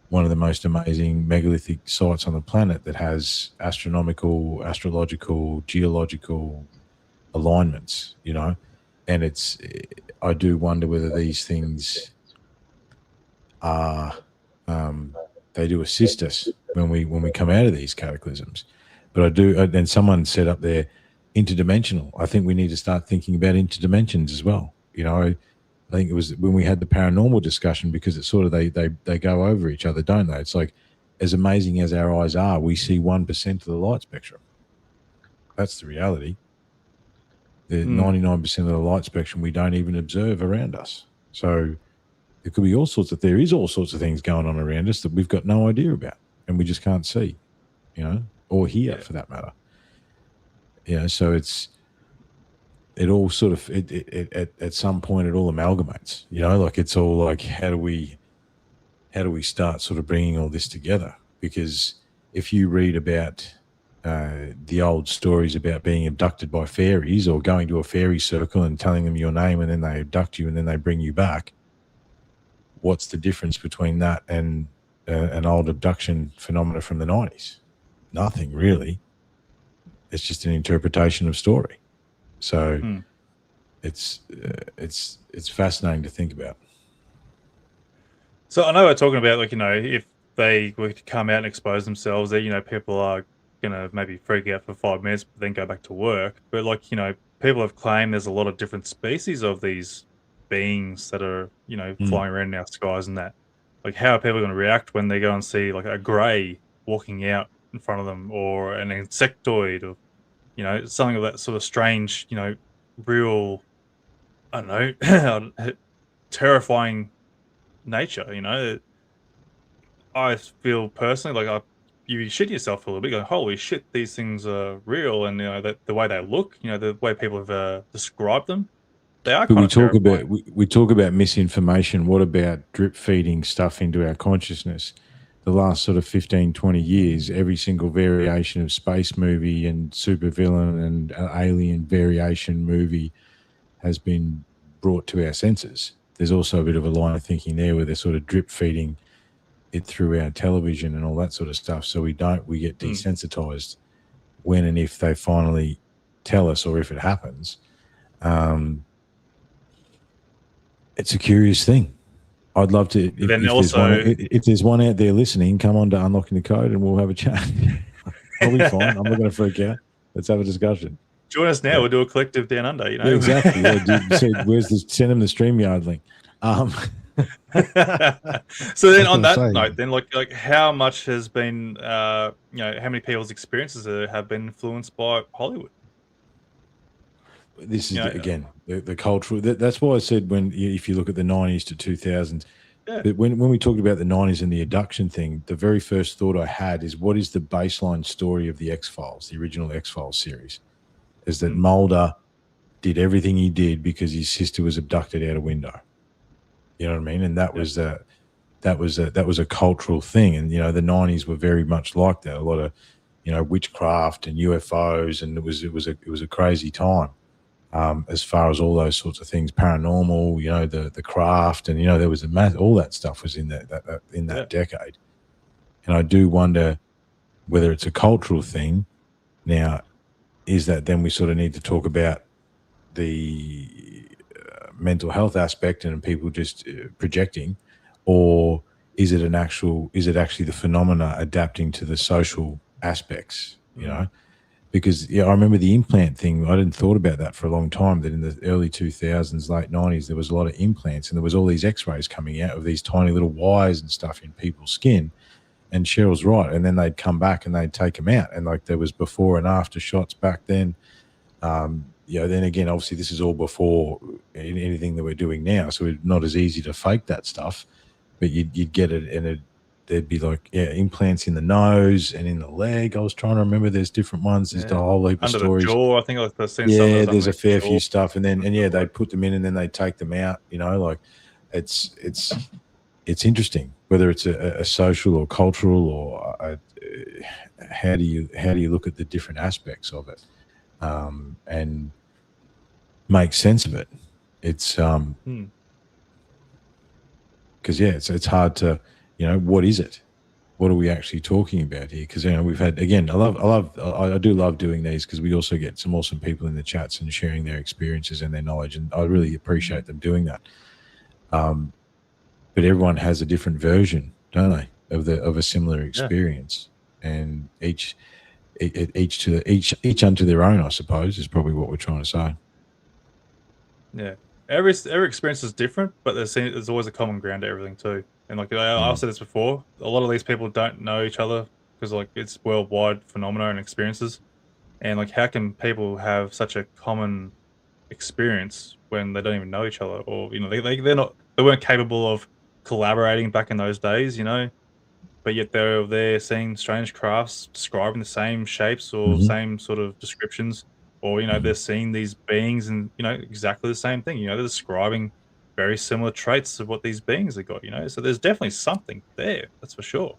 one of the most amazing megalithic sites on the planet that has astronomical, astrological, geological alignments, and I do wonder whether these things are they do assist us when we come out of these cataclysms. But I do, and someone said up there, interdimensional. I think we need to start thinking about interdimensions as well. You know, I think it was when we had the paranormal discussion, because it's sort of they go over each other, don't they? It's like, as amazing as our eyes are, we see 1% of the light spectrum. That's the reality. The 99% of the light spectrum we don't even observe around us. So there could be there is all sorts of things going on around us that we've got no idea about, and we just can't see, you know, or hear for that matter. You know, so it all sort of at some point it all amalgamates. You know, like it's all like, how do we start sort of bringing all this together? Because if you read about the old stories about being abducted by fairies, or going to a fairy circle and telling them your name, and then they abduct you and then they bring you back, what's the difference between that and an old abduction phenomena from the 90s? Nothing really. It's just an interpretation of story. So it's fascinating to think about. So I know we're talking about, like, you know, if they were to come out and expose themselves, that, you know, people are gonna maybe freak out for 5 minutes, but then go back to work. But, like, you know, people have claimed there's a lot of different species of these beings that are, you know, flying around in our skies and that. Like, how are people going to react when they go and see, like, a grey walking out in front of them, or an insectoid, or, you know, something of that sort of strange, you know, real, I don't know, terrifying nature, you know? I feel personally like you shit yourself a little bit, going, holy shit, these things are real, and, you know, that the way they look, you know, the way people have described them, they are. But we talk about misinformation. What about drip feeding stuff into our consciousness? The last sort of 15, 20 years, every single variation of space movie and supervillain and alien variation movie has been brought to our senses. There's also a bit of a line of thinking there where they're sort of drip feeding it through our television and all that sort of stuff. So we get desensitized when and if they finally tell us, or if it happens. It's a curious thing. I'd love to. If there's one out there listening, come on to Unlocking the Code and we'll have a chat. I'll be fine. I'm not going to freak out. Let's have a discussion. Join us now. We'll do a collective down under. You know, exactly. Send them the StreamYard link. So then, on that note, then, like how much has been, you know, how many people's experiences have been influenced by Hollywood? This is, you know, again, the cultural. That's why I said, if you look at the 90s to 2000s, when we talked about the 90s and the abduction thing, the very first thought I had is, what is the baseline story of the X-Files, the original X-Files series? Is that Mulder did everything he did because his sister was abducted out a window. You know what I mean? And that was a cultural thing. And, you know, the 90s were very much like that. A lot of, you know, witchcraft and UFOs, and it was a crazy time. As far as all those sorts of things, paranormal, you know, the craft, and, you know, there was all that stuff was in that decade. And I do wonder whether it's a cultural thing. Now, is that then we sort of need to talk about the mental health aspect and people just projecting, or is it actually the phenomena adapting to the social aspects, you know? Because, I remember the implant thing. I didn't thought about that for a long time, that in the early 2000s, late 90s, there was a lot of implants, and there was all these x-rays coming out of these tiny little wires and stuff in people's skin. And Cheryl's right. And then they'd come back and they'd take them out. And, like, there was before and after shots back then. Then again, obviously this is all before anything that we're doing now. So it's not as easy to fake that stuff, but you'd get it, and there'd be like implants in the nose and in the leg. I was trying to remember. There's different ones. There's a whole heap of stories. The jaw, I think I've seen. Yeah, there's a fair few stuff, and they'd put them in and then they'd take them out. You know, like it's interesting whether it's a social or cultural, or how do you look at the different aspects of it and make sense of it. It's because it's hard to. You know, what is it? What are we actually talking about here? Because, you know, we've had, again, I do love doing these, because we also get some awesome people in the chats and sharing their experiences and their knowledge, and I really appreciate them doing that. but everyone has a different version, don't they, of a similar experience, and each unto their own, I suppose, is probably what we're trying to say. Yeah, every experience is different, but there's always a common ground to everything too. And like I've said this before, a lot of these people don't know each other because like it's worldwide phenomena and experiences. And like, how can people have such a common experience when they don't even know each other, or they weren't capable of collaborating back in those days, but yet they're seeing strange crafts describing the same shapes or same sort of descriptions, or they're seeing these beings and exactly the same thing. They're describing very similar traits of what these beings have got. So there's definitely something there. That's for sure.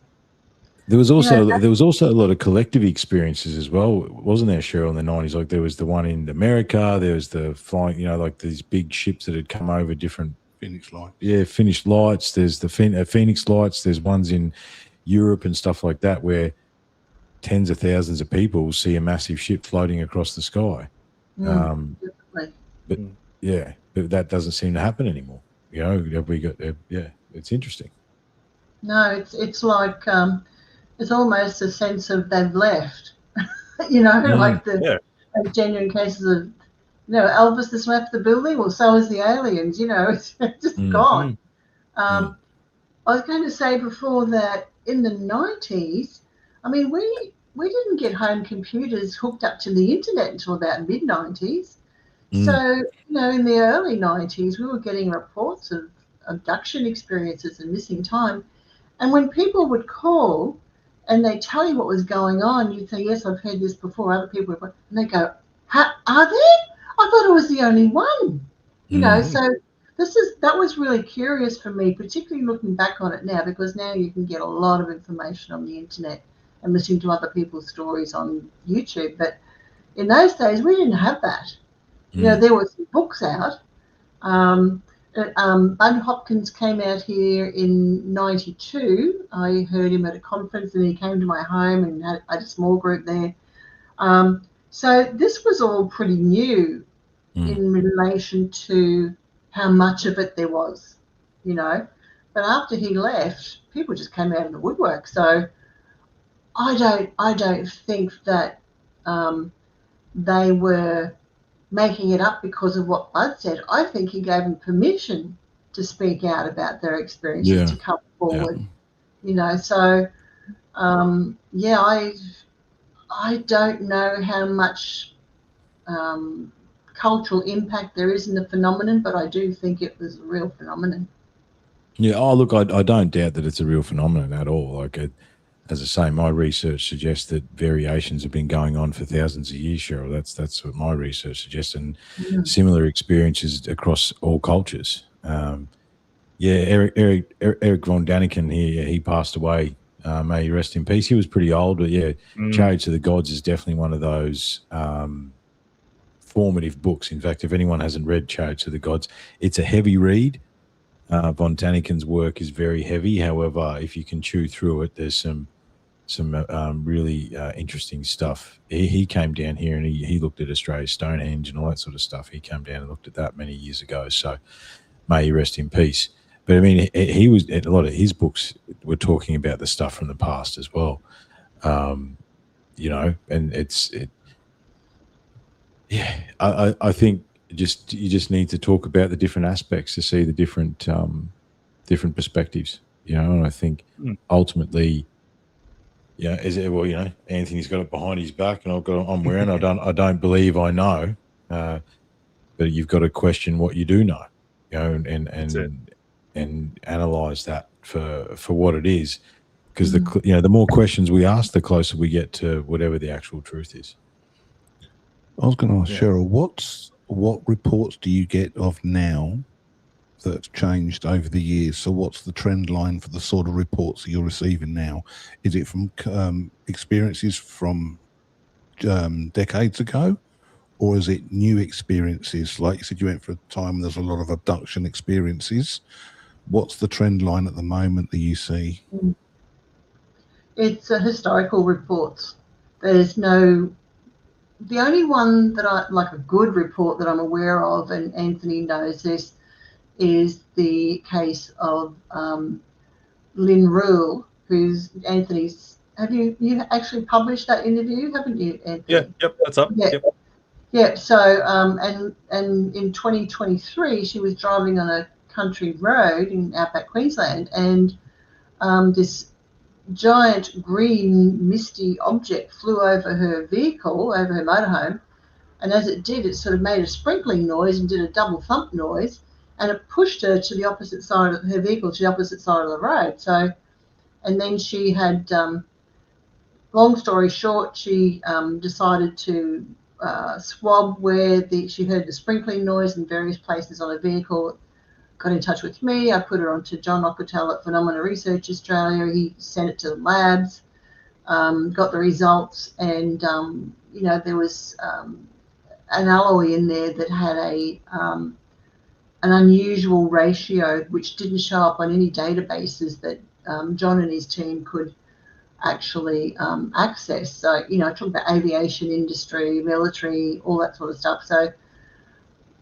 There was also a lot of collective experiences as well, wasn't there, Sheryl, in the 90s? Like there was the one in America, there was the flying, like these big ships that had come over different Phoenix Lights. Yeah, Phoenix Lights. There's the Phoenix Lights. There's ones in Europe and stuff like that where tens of thousands of people see a massive ship floating across the sky. But that doesn't seem to happen anymore. It's interesting. No, it's like it's almost a sense of they've left. Like the genuine cases of Elvis has left the building, well, so has the aliens. It's just gone. I was going to say before that in the 90s, I mean, we didn't get home computers hooked up to the internet until about mid-90s. So, in the early 90s, we were getting reports of abduction experiences and missing time. And when people would call and they tell you what was going on, you'd say, yes, I've heard this before. Other people would, and they go, are there? I thought I was the only one. So that was really curious for me, particularly looking back on it now, because now you can get a lot of information on the internet and listening to other people's stories on YouTube. But in those days, we didn't have that. There were some books out. Bud Hopkins came out here in 92. I heard him at a conference and he came to my home and had a small group there. So this was all pretty new in relation to how much of it there was, But after he left, people just came out of the woodwork. So I don't think that they were making it up because of what Bud said. I think he gave them permission to speak out about their experiences, to come forward. So I don't know how much cultural impact there is in the phenomenon, but I do think it was a real phenomenon. Yeah. Oh, look, I don't doubt that it's a real phenomenon at all. Like, as I say, my research suggests that variations have been going on for thousands of years, Sheryl. That's what my research suggests, and similar experiences across all cultures. Eric von Daniken, he passed away. May he rest in peace. He was pretty old, but Chariots of the Gods is definitely one of those formative books. In fact, if anyone hasn't read Chariots of the Gods, it's a heavy read. Von Daniken's work is very heavy. However, if you can chew through it, there's some really interesting stuff. He came down here and he looked at Australia's Stonehenge and all that sort of stuff. He came down and looked at that many years ago. So may he rest in peace. But I mean, a lot of his books were talking about the stuff from the past as well. And I think you just need to talk about the different aspects to see the different perspectives, and I think ultimately, Anthony's got it behind his back and I'm wearing, I don't believe I know, but you've got to question what you do know, and analyze that for what it is, because the more questions we ask, the closer we get to whatever the actual truth is. I was going to ask Sheryl, what reports do you get of now that's changed over the years? So what's the trend line for the sort of reports that you're receiving now? Is it from experiences from decades ago, or is it new experiences? Like you said, you went for a time when there's a lot of abduction experiences. What's the trend line at the moment that you see? It's historical reports. There's no... The only one that a good report that I'm aware of, and Anthony knows this, is the case of Lynn Rule, who's Anthony's. Have you actually published that interview, haven't you, Anthony? Yeah, yep, that's up. Yeah. Yep. Yeah, so and in 2023 she was driving on a country road in outback Queensland, and this giant green misty object flew over her vehicle, over her motorhome, and as it did, it sort of made a sprinkling noise and did a double thump noise, and it pushed her to the opposite side of her vehicle, to the opposite side of the road. So, and then she had, long story short, she decided to swab where she heard the sprinkling noise in various places on her vehicle, got in touch with me. I put her on to John Ockertell at Phenomena Research Australia. He sent it to the labs, got the results, and there was an alloy in there that had an unusual ratio which didn't show up on any databases that John and his team could actually access. So, I talk about aviation industry, military, all that sort of stuff. So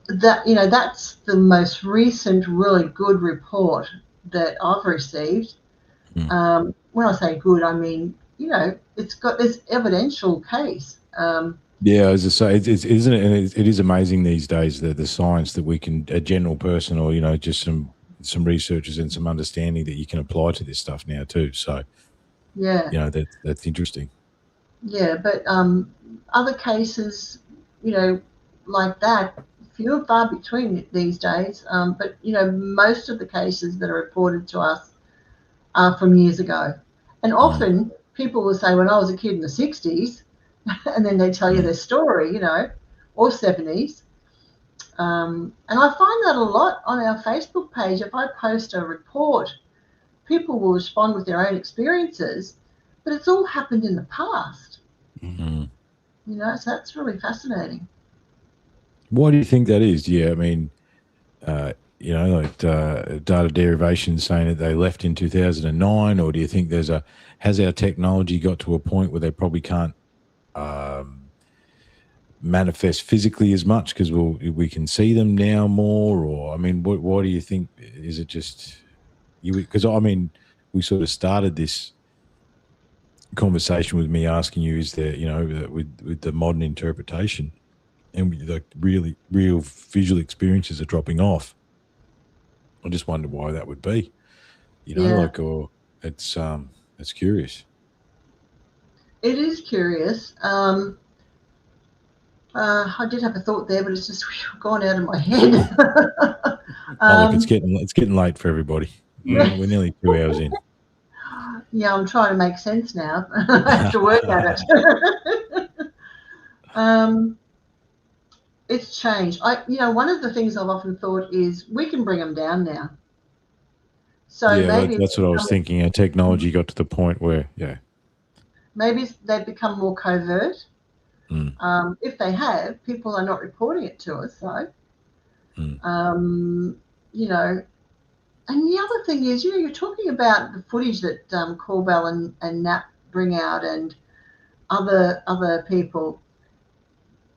that, that's the most recent really good report that I've received. When I say good, I mean, there's evidential case. Yeah, as I say, isn't it? And it is amazing these days the science that we can, a general person, or just some researchers and some understanding that you can apply to this stuff now too. So yeah, that's interesting. Yeah, but other cases, like that, few and far between these days. But most of the cases that are reported to us are from years ago, and often people will say, "When I was a kid in the '60s." And then they tell you their story, or 70s. And I find that a lot on our Facebook page. If I post a report, people will respond with their own experiences, but it's all happened in the past. So that's really fascinating. Why do you think that is? Yeah, I mean, like data derivation saying that they left in 2009, or do you think has our technology got to a point where they probably can't manifest physically as much because we can see them now more? Or I mean, why do you think? Is it just you? Because I mean, we sort of started this conversation with me asking you, is there, with the modern interpretation and like really real visual experiences are dropping off? I just wonder why that would be, or it's curious. It is curious. I did have a thought there, but it's just gone out of my head. Look, it's getting late for everybody. We're nearly 2 hours in. Yeah, I'm trying to make sense now. I have to work at it. It's changed. One of the things I've often thought is we can bring them down now. So yeah, maybe that's what I was thinking. Our technology got to the point where, maybe they've become more covert. If they have, people are not reporting it to us, though. And the other thing is, you're talking about the footage that Corbell and Knapp bring out, and other people.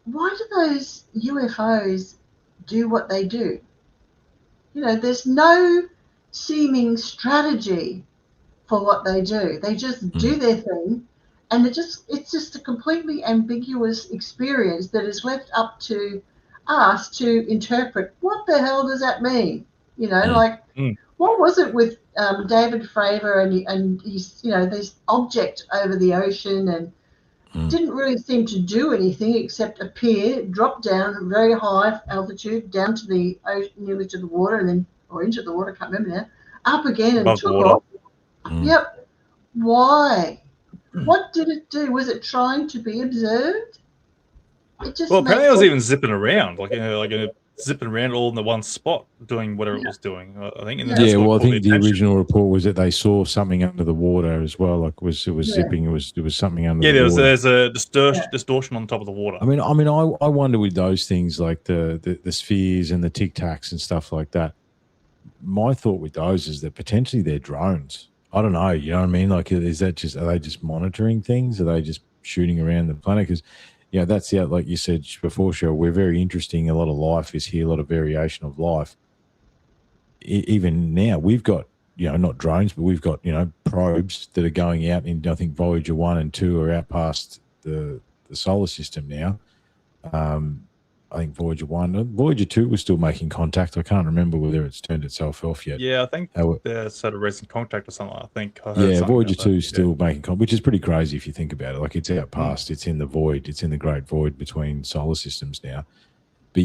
Why do those UFOs do what they do? There's no seeming strategy for what they do. They just do their thing. And it's just a completely ambiguous experience that is left up to us to interpret. What the hell does that mean? What was it with David Fravor and his, this object over the ocean, and didn't really seem to do anything except appear, drop down very high altitude, down to the ocean, nearly to the water, and then, or into the water, I can't remember now, up again and took off. Yep. Why? What did it do? Was it trying to be observed? Apparently it was even zipping around, zipping around all in the one spot, doing whatever it was doing. I think. I think the original report was that they saw something under the water as well. Like it was zipping. It was something under. the water. There's a distortion on top of the water. I mean, I wonder with those things like the spheres and the tic tacs and stuff like that. My thought with those is that potentially they're drones. I don't know. You know what I mean? Like, are they just monitoring things? Are they just shooting around the planet? Because, that's like you said before, Sheryl, we're very interesting. A lot of life is here, a lot of variation of life. even now we've got, not drones, but we've got, probes that are going out in, I think Voyager 1 and 2 are out past the solar system now. I think Voyager 1, Voyager 2 was still making contact. I can't remember whether it's turned itself off yet. Yeah, I think they're sort of recent contact or something. I think. Voyager 2 is still making contact, which is pretty crazy if you think about it. Like, it's out past, it's in the void, it's in the great void between solar systems now. But,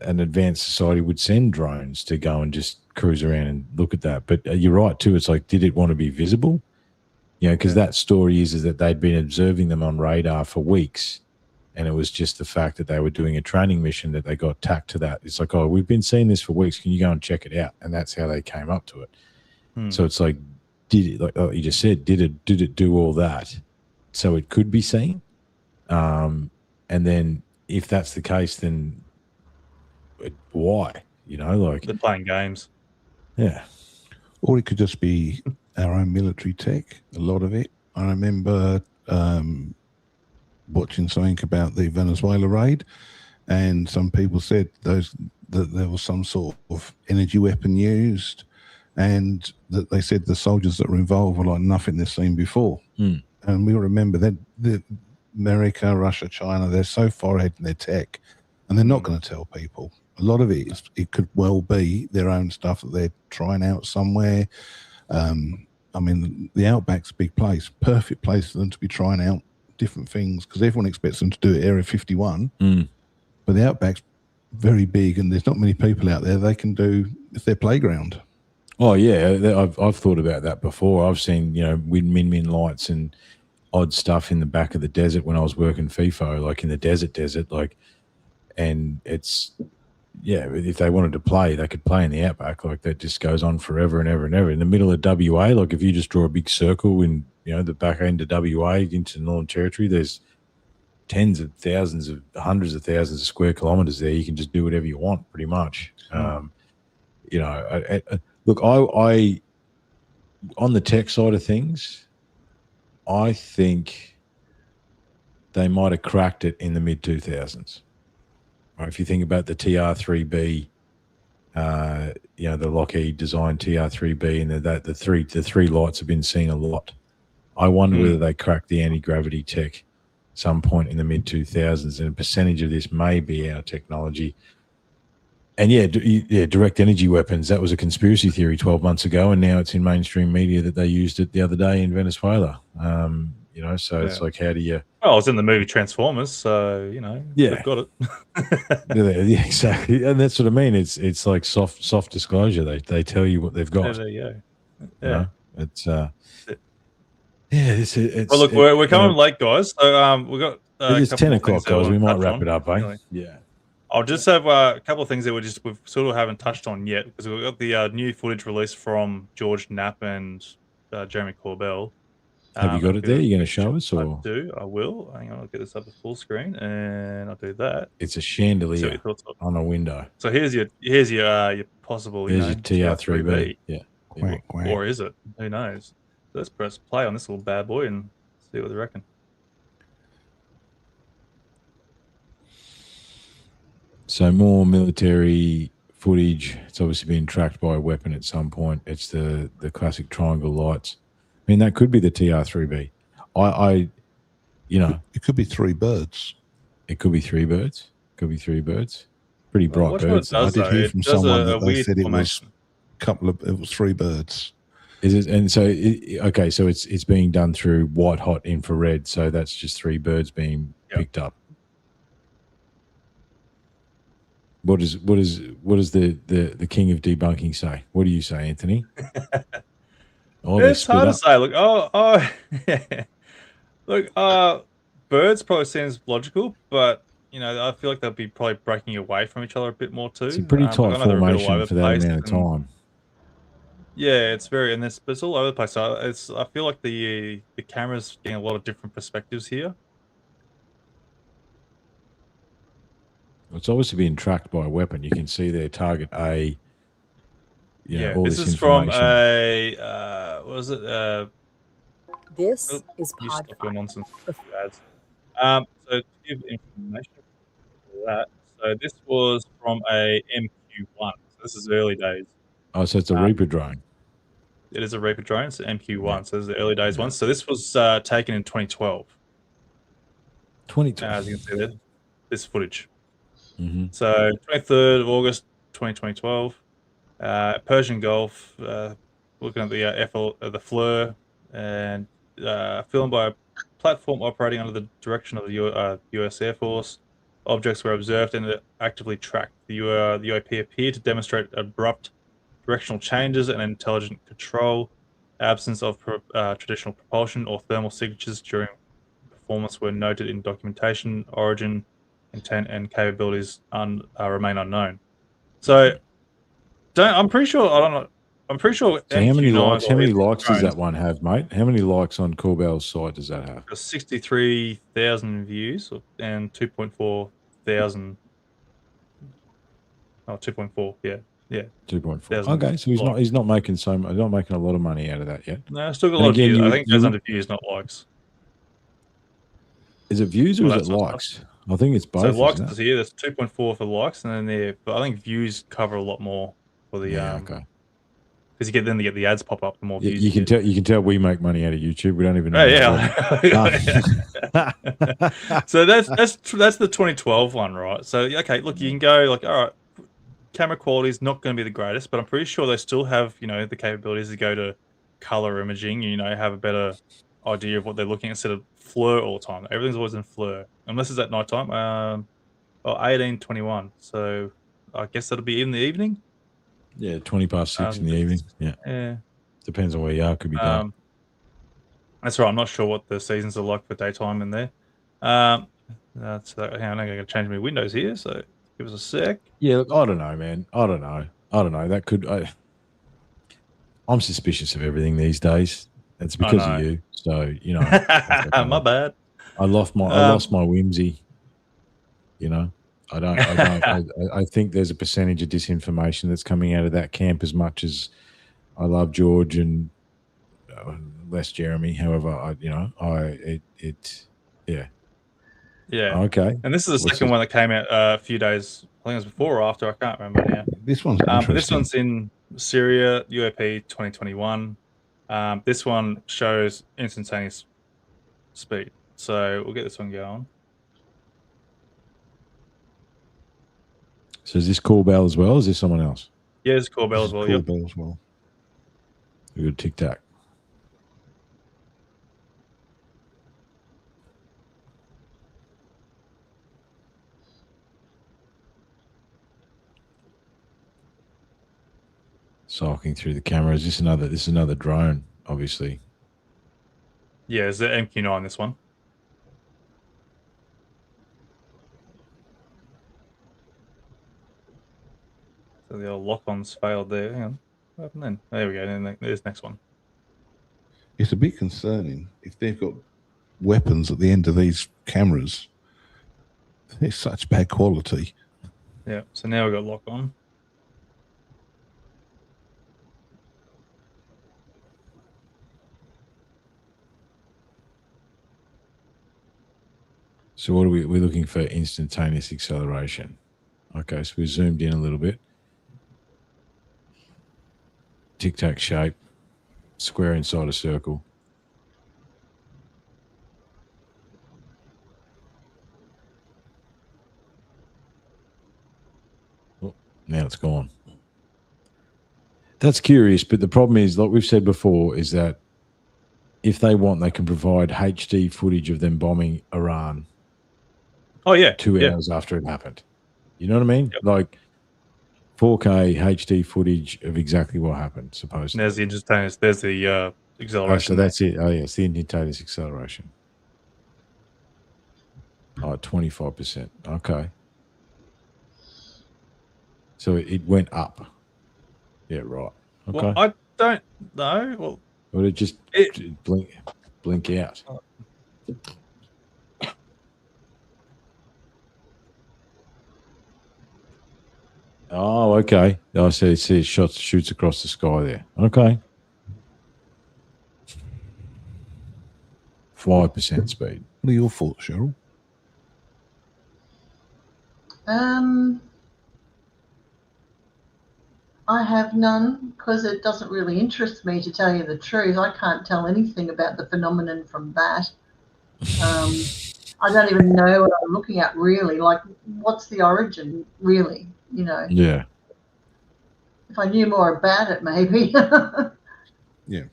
an advanced society would send drones to go and just cruise around and look at that. But you're right too. It's like, did it want to be visible? Because that story is that they'd been observing them on radar for weeks, and it was just the fact that they were doing a training mission that they got tacked to that. It's like, oh, we've been seeing this for weeks. Can you go and check it out? And that's how they came up to it. So it's like, did it, like you just said, did it do all that so it could be seen? And then if that's the case, then why? Like, they're playing games. Yeah. Or it could just be our own military tech, a lot of it. I remember watching something about the Venezuela raid, and some people said that there was some sort of energy weapon used, and that they said the soldiers that were involved were like nothing they've seen before. And we remember that America, Russia, China, they're so far ahead in their tech, and they're not going to tell people. A lot of it could well be their own stuff that they're trying out somewhere. I mean, the Outback's a big place, perfect place for them to be trying out different things, because everyone expects them to do it Area 51. But the Outback's very big, and there's not many people out there. They can do, it's their playground. Oh yeah, I've thought about that before. I've seen min lights and odd stuff in the back of the desert when I was working FIFO, like in the desert, like, and it's. Yeah, if they wanted to play, they could play in the Outback. Like, that just goes on forever and ever and ever. In the middle of WA, like, if you just draw a big circle in, the back end of WA into the Northern Territory, there's tens of thousands of, hundreds of thousands of square kilometres there. You can just do whatever you want, pretty much. Look, I on the tech side of things, I think they might have cracked it in the mid-2000s. If you think about the TR3B, the Lockheed designed TR3B, and the three lights have been seen a lot. I wonder whether they cracked the anti-gravity tech some point in the mid-2000s, and a percentage of this may be our technology. And direct energy weapons, that was a conspiracy theory 12 months ago, and now it's in mainstream media that they used it the other day in Venezuela. It's like, how do you... Well, I was in the movie Transformers, so, they've got it. Yeah, exactly. And that's what I mean. It's like soft disclosure. They tell you what they've got. Yeah, there you go. Yeah. It's... well, look, we're coming late, guys. So we've got... it's 10 o'clock, guys. We might wrap it up, eh? Yeah. I'll just have a couple of things that we've sort of haven't touched on yet, because we've got the new footage released from George Knapp and Jeremy Corbell. Have you got it there? You're going to show us, or? I will. Hang on, I'll get this up at full screen, and I'll do that. It's a chandelier on a window. So here's your possible. Here's your TR3B. Yeah. Or is it? Who knows? So let's press play on this little bad boy and see what they reckon. So more military footage. It's obviously been tracked by a weapon at some point. It's the classic triangle lights. I mean, that could be the TR3B. It could be three birds. It could be three birds. Pretty bright birds. I did hear from someone that they said it was three birds. Is it? And so, so it's being done through white hot infrared. So that's just three birds being picked up. What does the king of debunking say? What do you say, Anthony? It's hard to say. Look, look, birds probably seems logical, but I feel like they'll be probably breaking away from each other a bit more too. It's a pretty tight formation for that amount of time. Yeah, it's all over the place. So I feel like the camera's getting a lot of different perspectives here. It's obviously being tracked by a weapon. You can see their target A. All this is from a was it? This is podcast. Nonsense. So to give information for that, so this was from a MQ1. This is early days. Oh, so it's a Reaper drone. It is a Reaper drone. It's an MQ1. Yeah. So this is the early days one. So this was taken in 2012. 2012. As you can see there, this footage. Mm-hmm. So 23rd of August, 2012. Persian Gulf, looking at the FLIR, and filmed by a platform operating under the direction of the U.S. Air Force. Objects were observed and actively tracked. The UAP appeared to demonstrate abrupt directional changes and intelligent control. Absence of traditional propulsion or thermal signatures during performance were noted in documentation. Origin, intent, and capabilities remain unknown. So, I'm pretty sure. I don't know. I'm pretty sure. So how many likes? How many likes does that one have, mate? How many likes on Corbell's site does that have? 63,000 views and 2.4 thousand. Oh, 2.4. Yeah. 2.4. Okay, so he's not making not making a lot of money out of that yet. No, still got a lot of views. I think it goes under views, not likes. Is it views or is it likes? I think it's both. So likes is here. There's 2.4 for likes, and then there. But I think views cover a lot more for the okay. Because you get the ads pop up, the more views. You can tell we make money out of YouTube. We don't even know. Oh, yeah. So that's the 2012 one, right? So okay, look, you can go like, all right, camera quality is not going to be the greatest, but I'm pretty sure they still have the capabilities to go to color imaging. Have a better idea of what they're looking at instead of FLIR all the time. Everything's always in FLIR unless it's at night time. 18:21. So I guess that'll be in the evening. Yeah, 6:20 in the evening. Yeah. Depends on where you are. Could be dark. That's right. I'm not sure what the seasons are like for daytime in there. I'm going to change my windows here, so give us a sec. Yeah, look, I don't know, man. I don't know. That could. I'm suspicious of everything these days. It's because of you. So my bad. I lost my whimsy. I think there's a percentage of disinformation that's coming out of that camp as much as I love George and less Jeremy. However, yeah. Okay. And this is the second one that came out a few days. I think it was before or after. I can't remember now. This one's interesting. This one's in Syria, UAP 2021. This one shows instantaneous speed. So we'll get this one going. So is this Corbell as well? Or is this someone else? Yeah, it's Corbell as well. Corbell as well. We got Tic Tac. Sulking through the cameras. This is another drone, obviously. Yeah, it's the MQ9. This one. So the old lock-ons failed there. Hang on. What happened then? There we go. Then there's the next one. It's a bit concerning if they've got weapons at the end of these cameras. It's such bad quality. Yeah. So now we've got lock-on. So what are we're looking for? Instantaneous acceleration. Okay, so we zoomed in a little bit. Tic-tac shape, square inside a circle. Oh, now it's gone. That's curious, but the problem is, like we've said before, is that if they want, they can provide HD footage of them bombing Iran. Oh, yeah. 2 hours after it happened. You know what I mean? Yep. Like 4K HD footage of exactly what happened, supposedly. There's the instantaneous. There's the acceleration. Oh, so that's it. Oh, yeah, it's the instantaneous acceleration. Oh, 25%. Okay. So it went up. Yeah, right. Okay. Well, I don't know. Well, would it just blink out? Oh, okay. I see. It shoots across the sky there. Okay. 5% speed. What are your thoughts, Sheryl? I have none, because it doesn't really interest me, to tell you the truth. I can't tell anything about the phenomenon from that. I don't even know what I'm looking at, really. Like, what's the origin, really? You know. Yeah. If I knew more about it, maybe. Yeah.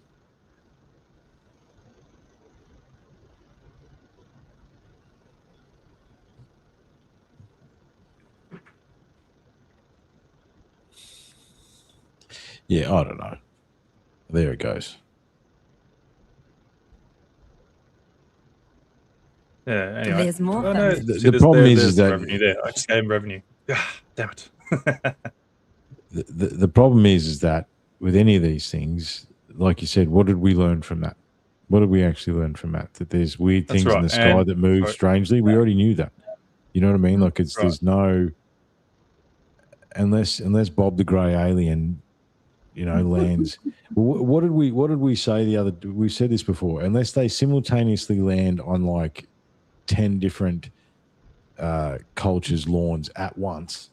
Yeah, I don't know. There it goes. Yeah, anyway. There's more Oh, no. things. The problem is there's that revenue there. I just gave him revenue. Damn it. the problem is that with any of these things, like you said, what did we learn from that? What did we actually learn from that? That there's weird That's things in right. the sky that move strangely. We already knew that. You know what I mean? Like there's no, unless Bob the Grey Alien, you know, lands. What did we say the other? We said this before. Unless they simultaneously land on like 10 different cultures' lawns at once,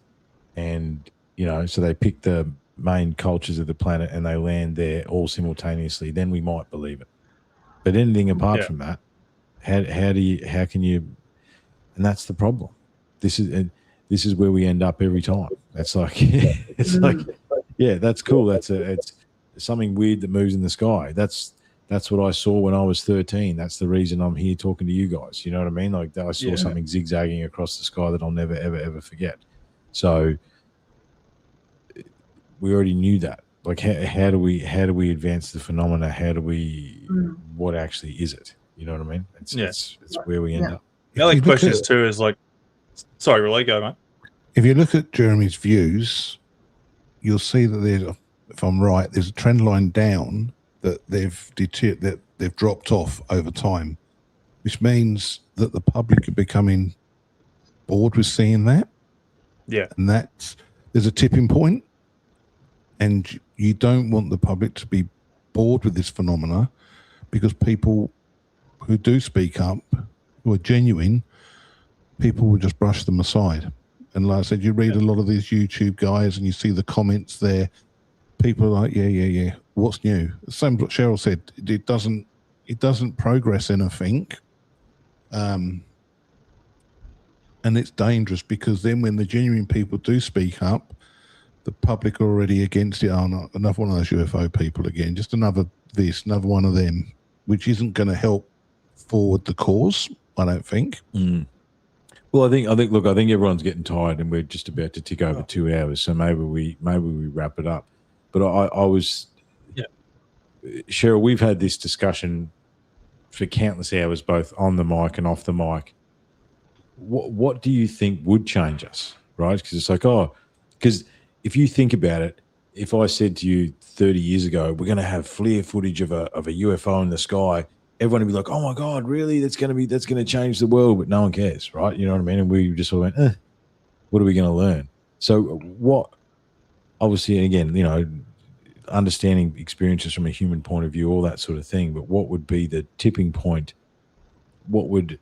and you know, so they pick the main cultures of the planet and they land there all simultaneously, then we might believe it. But anything apart from that, how can you? And that's the problem. This is where we end up every time. It's like it's like, yeah, that's cool. It's something weird that moves in the sky. That's what I saw when I was 13. That's the reason I'm here talking to you guys. You know what I mean? Like I saw something zigzagging across the sky that I'll never ever forget. So we already knew that. Like how do we advance the phenomena? How do we what actually is it? You know what I mean? It's where we end up. The other question is like, sorry, Leigh, go, mate. If you look at Jeremy's views, you'll see that there's, if I'm right, there's a trend line down that they've dropped off over time, which means that the public are becoming bored with seeing that. Yeah. And there's a tipping point, and you don't want the public to be bored with this phenomena, because people who do speak up, who are genuine, people will just brush them aside. And like I said, you read a lot of these YouTube guys and you see the comments there. People are like, yeah. What's new? Same what Sheryl said. It doesn't progress anything. And it's dangerous, because then when the genuine people do speak up, the public are already against it. Oh, no, another one of those UFO people again. Just another one of them, which isn't going to help forward the cause, I don't think. Well, I think everyone's getting tired, and we're just about to tick over 2 hours, so maybe we wrap it up. But I was, Sheryl, we've had this discussion for countless hours, both on the mic and off the mic. What do you think would change us, right? Because it's like, because if you think about it, if I said to you 30 years ago, we're going to have FLIR footage of a UFO in the sky, everyone would be like, oh my God, really? That's going to change the world, but no one cares, right? You know what I mean? And we just sort of went, what are we going to learn? So obviously, again, you know, understanding experiences from a human point of view, all that sort of thing, but what would be the tipping point? What would,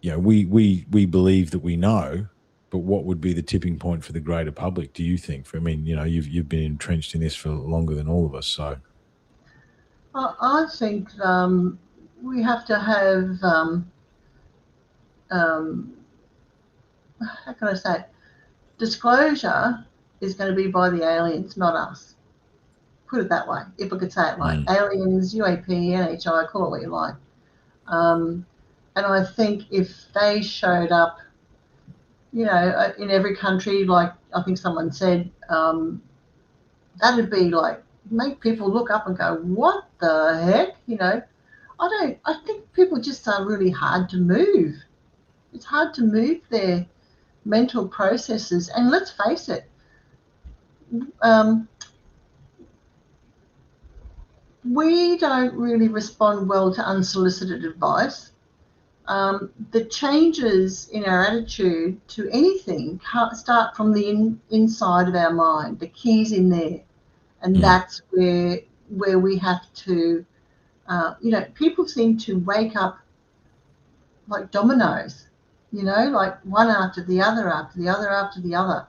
you know, we believe that we know, but what would be the tipping point for the greater public, do you think? I mean, you know, you've been entrenched in this for longer than all of us, so. I think we have to have, how can I say it? Disclosure is going to be by the aliens, not us. Put it that way, if I could say it like aliens, UAP, NHI, call it what you like. And I think if they showed up, you know, in every country, like I think someone said, that'd be like, make people look up and go, what the heck? You know, I think people just are really hard to move. It's hard to move their mental processes. And let's face it, we don't really respond well to unsolicited advice. The changes in our attitude to anything start from the inside of our mind. The key's in there. And that's where we have to, you know, people seem to wake up like dominoes, you know, like one after the other, after the other, after the other.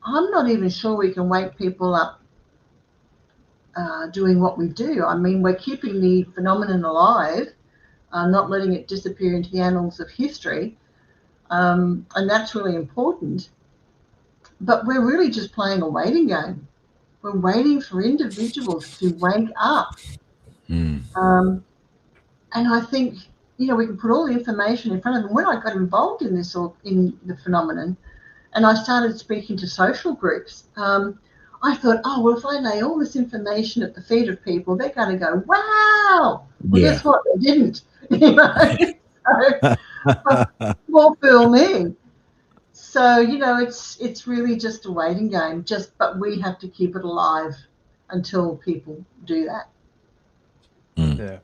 I'm not even sure we can wake people up doing what we do. I mean, we're keeping the phenomenon alive, not letting it disappear into the annals of history, and that's really important. But we're really just playing a waiting game. We're waiting for individuals to wake up. And I think, we can put all the information in front of them. When I got involved in this, or in the phenomenon, and I started speaking to social groups, I thought, well, if I lay all this information at the feet of people, they're going to go, wow. Well, guess what? They didn't. Well, fool me. So, it's really just a waiting game, but we have to keep it alive until people do that. Yeah.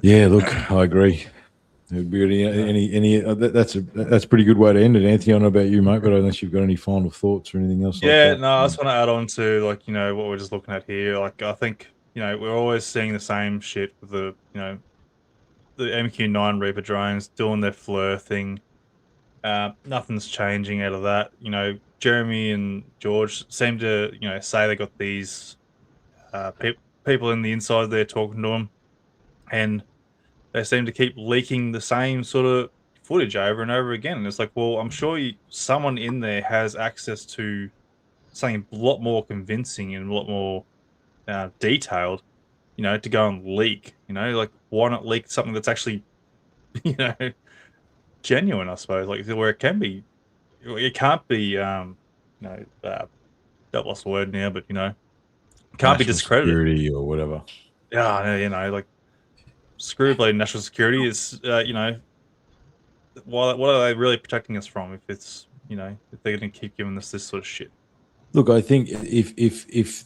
Yeah, look, I agree. That's a pretty good way to end it, Anthony. I don't know about you, mate, but unless you've got any final thoughts or anything else. Yeah, like that. No, I just want to add on to what we're just looking at here. Like, I think we're always seeing the same shit with the the MQ-9 Reaper drones doing their FLIR thing. Nothing's changing out of that. Jeremy and George seem to say they got these people in the inside there talking to them, and they seem to keep leaking the same sort of footage over and over again. And it's like, well, I'm sure someone in there has access to something a lot more convincing and a lot more detailed, to go and leak. Like, why not leak something that's actually, genuine, I suppose, like where it can be. It can't be, I've lost the word now, but can't be discredited. Security or whatever. Yeah, like, screw bloody national security is, what are they really protecting us from if it's, if they're going to keep giving us this sort of shit? Look, I think if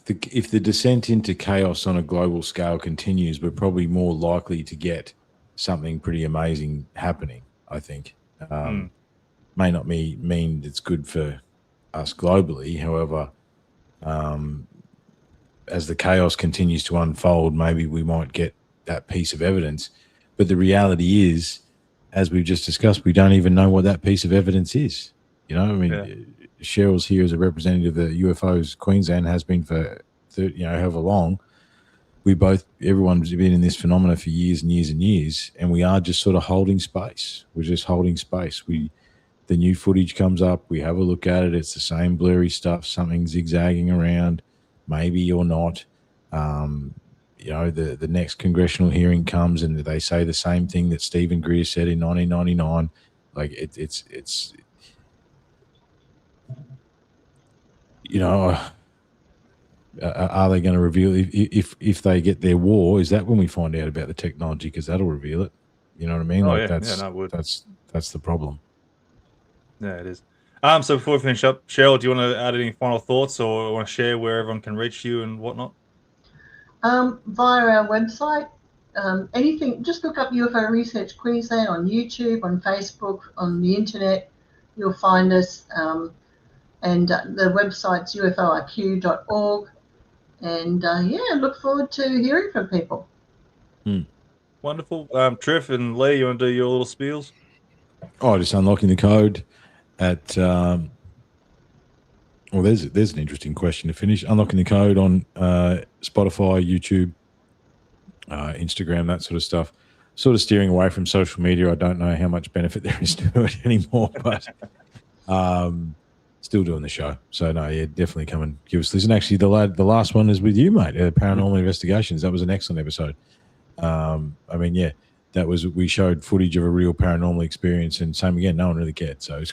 the descent into chaos on a global scale continues, we're probably more likely to get something pretty amazing happening. I think may not mean it's good for us globally. However, as the chaos continues to unfold, maybe we might get that piece of evidence. But the reality is, as we've just discussed, we don't even know what that piece of evidence is. Cheryl's here as a representative of UFOs Queensland, has been for however long. Everyone's been in this phenomena for years and years and years, and we are just sort of holding space. We're just holding space. The new footage comes up, we have a look at it, it's the same blurry stuff, something zigzagging around, maybe or not. The next congressional hearing comes and they say the same thing that Stephen Greer said in 1999. Like, it's are they going to reveal if they get their war? Is that when we find out about the technology? Because that'll reveal it. You know what I mean? That's the problem. Yeah, it is. So before we finish up, Cheryl, do you want to add any final thoughts or want to share where everyone can reach you and whatnot? Via our website, anything. Just look up UFO Research Queensland on YouTube, on Facebook, on the internet. You'll find us. And the website's ufoiq.org. And look forward to hearing from people. Wonderful. Triff and Leigh, you want to do your little spiels? Just unlocking the code at there's an interesting question to finish. Unlocking the code on Spotify, YouTube, Instagram, that sort of stuff. Sort of steering away from social media. I don't know how much benefit there is to it anymore, but still doing the show. So no, definitely come and give us a listen. Actually, the last one is with you, mate. Paranormal Investigations. That was an excellent episode. That was, we showed footage of a real paranormal experience, and same again, no one really cared. So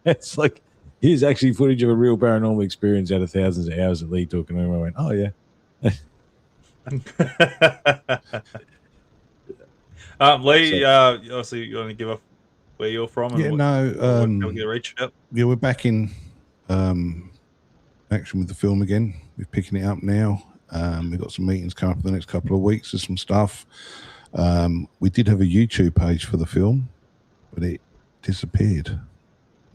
it's like, here's actually footage of a real paranormal experience out of thousands of hours of Leigh talking to him. I went, oh yeah. Leigh, obviously you want to give up where you're from? And we're back in action with the film again. We're picking it up now. We've got some meetings coming up for the next couple of weeks. There's some stuff. We did have a YouTube page for the film, but it disappeared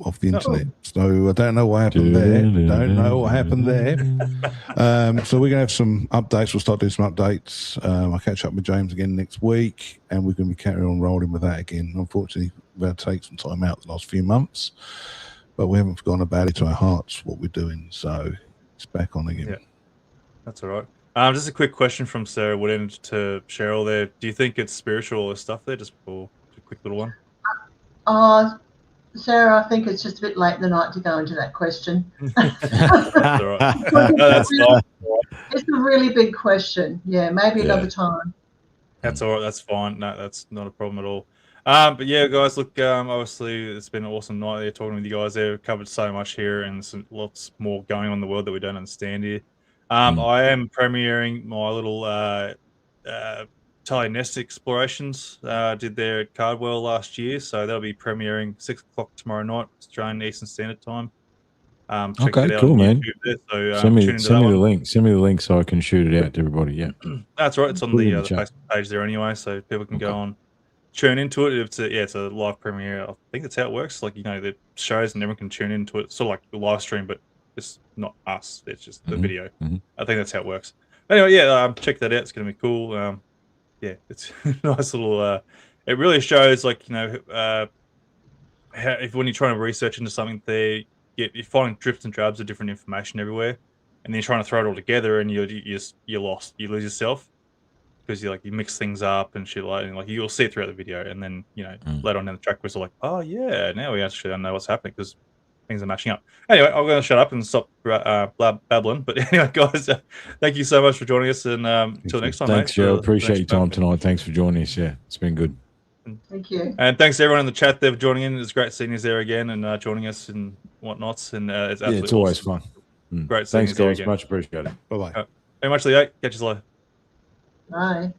off the internet. So I don't know what happened there. So we're going to have some updates. We'll start doing some updates. I'll catch up with James again next week, and we're going to be carrying on rolling with that again. Unfortunately, we've had to take some time out the last few months. but we haven't forgotten about it to our hearts, what we're doing. So it's back on again. Yeah, that's all right. Just a quick question from Sarah Woodend to Sheryl there. Do you think it's spiritual or stuff there? Just for a quick little one. Sarah, I think it's just a bit late in the night to go into that question. That's all right. That's fine. It's a really big question. Yeah, maybe another time. That's all right. That's fine. No, that's not a problem at all. But yeah, guys, look, obviously it's been an awesome night there talking with you guys there. We've covered so much here and lots more going on in the world that we don't understand here. I am premiering my little Tally Nest explorations. Did their at Cardwell last year, so that'll be premiering 6 o'clock tomorrow night, Australian Eastern Standard Time. Okay, cool, man. There, so, send me the link. Send me the link so I can shoot it out to everybody. Yeah, that's right. It's on the Facebook page there anyway, so people can go on, tune into it. It's a live premiere. I think that's how it works. Like, you know, the shows and everyone can tune into it. Sort of like the live stream, but it's not us. It's just the video. I think that's how it works. Anyway, yeah, check that out. It's gonna be cool. Yeah, it's a nice little. It really shows, like, you know, how when you're trying to research into something, you're finding drips and drabs of different information everywhere, and then you're trying to throw it all together, and you're lost. You lose yourself because you mix things up and shit like you'll see it throughout the video, and then, you know, later on down the track, we're like, oh yeah, now we actually don't know what's happening because things are matching up. Anyway, I'm going to shut up and stop babbling. But anyway, guys, thank you so much for joining us, and until next time. Thanks, Joe. Appreciate your time tonight. Thanks for joining us. Yeah, it's been good. Thank you. And thanks to everyone in the chat there for joining in. It's great seeing you there again and joining us and whatnots. And it's absolutely it's always awesome. Fun. Great seeing Thanks, you guys. again. Much appreciated. Bye-bye. Very much, Leigh. Catch you later. Bye.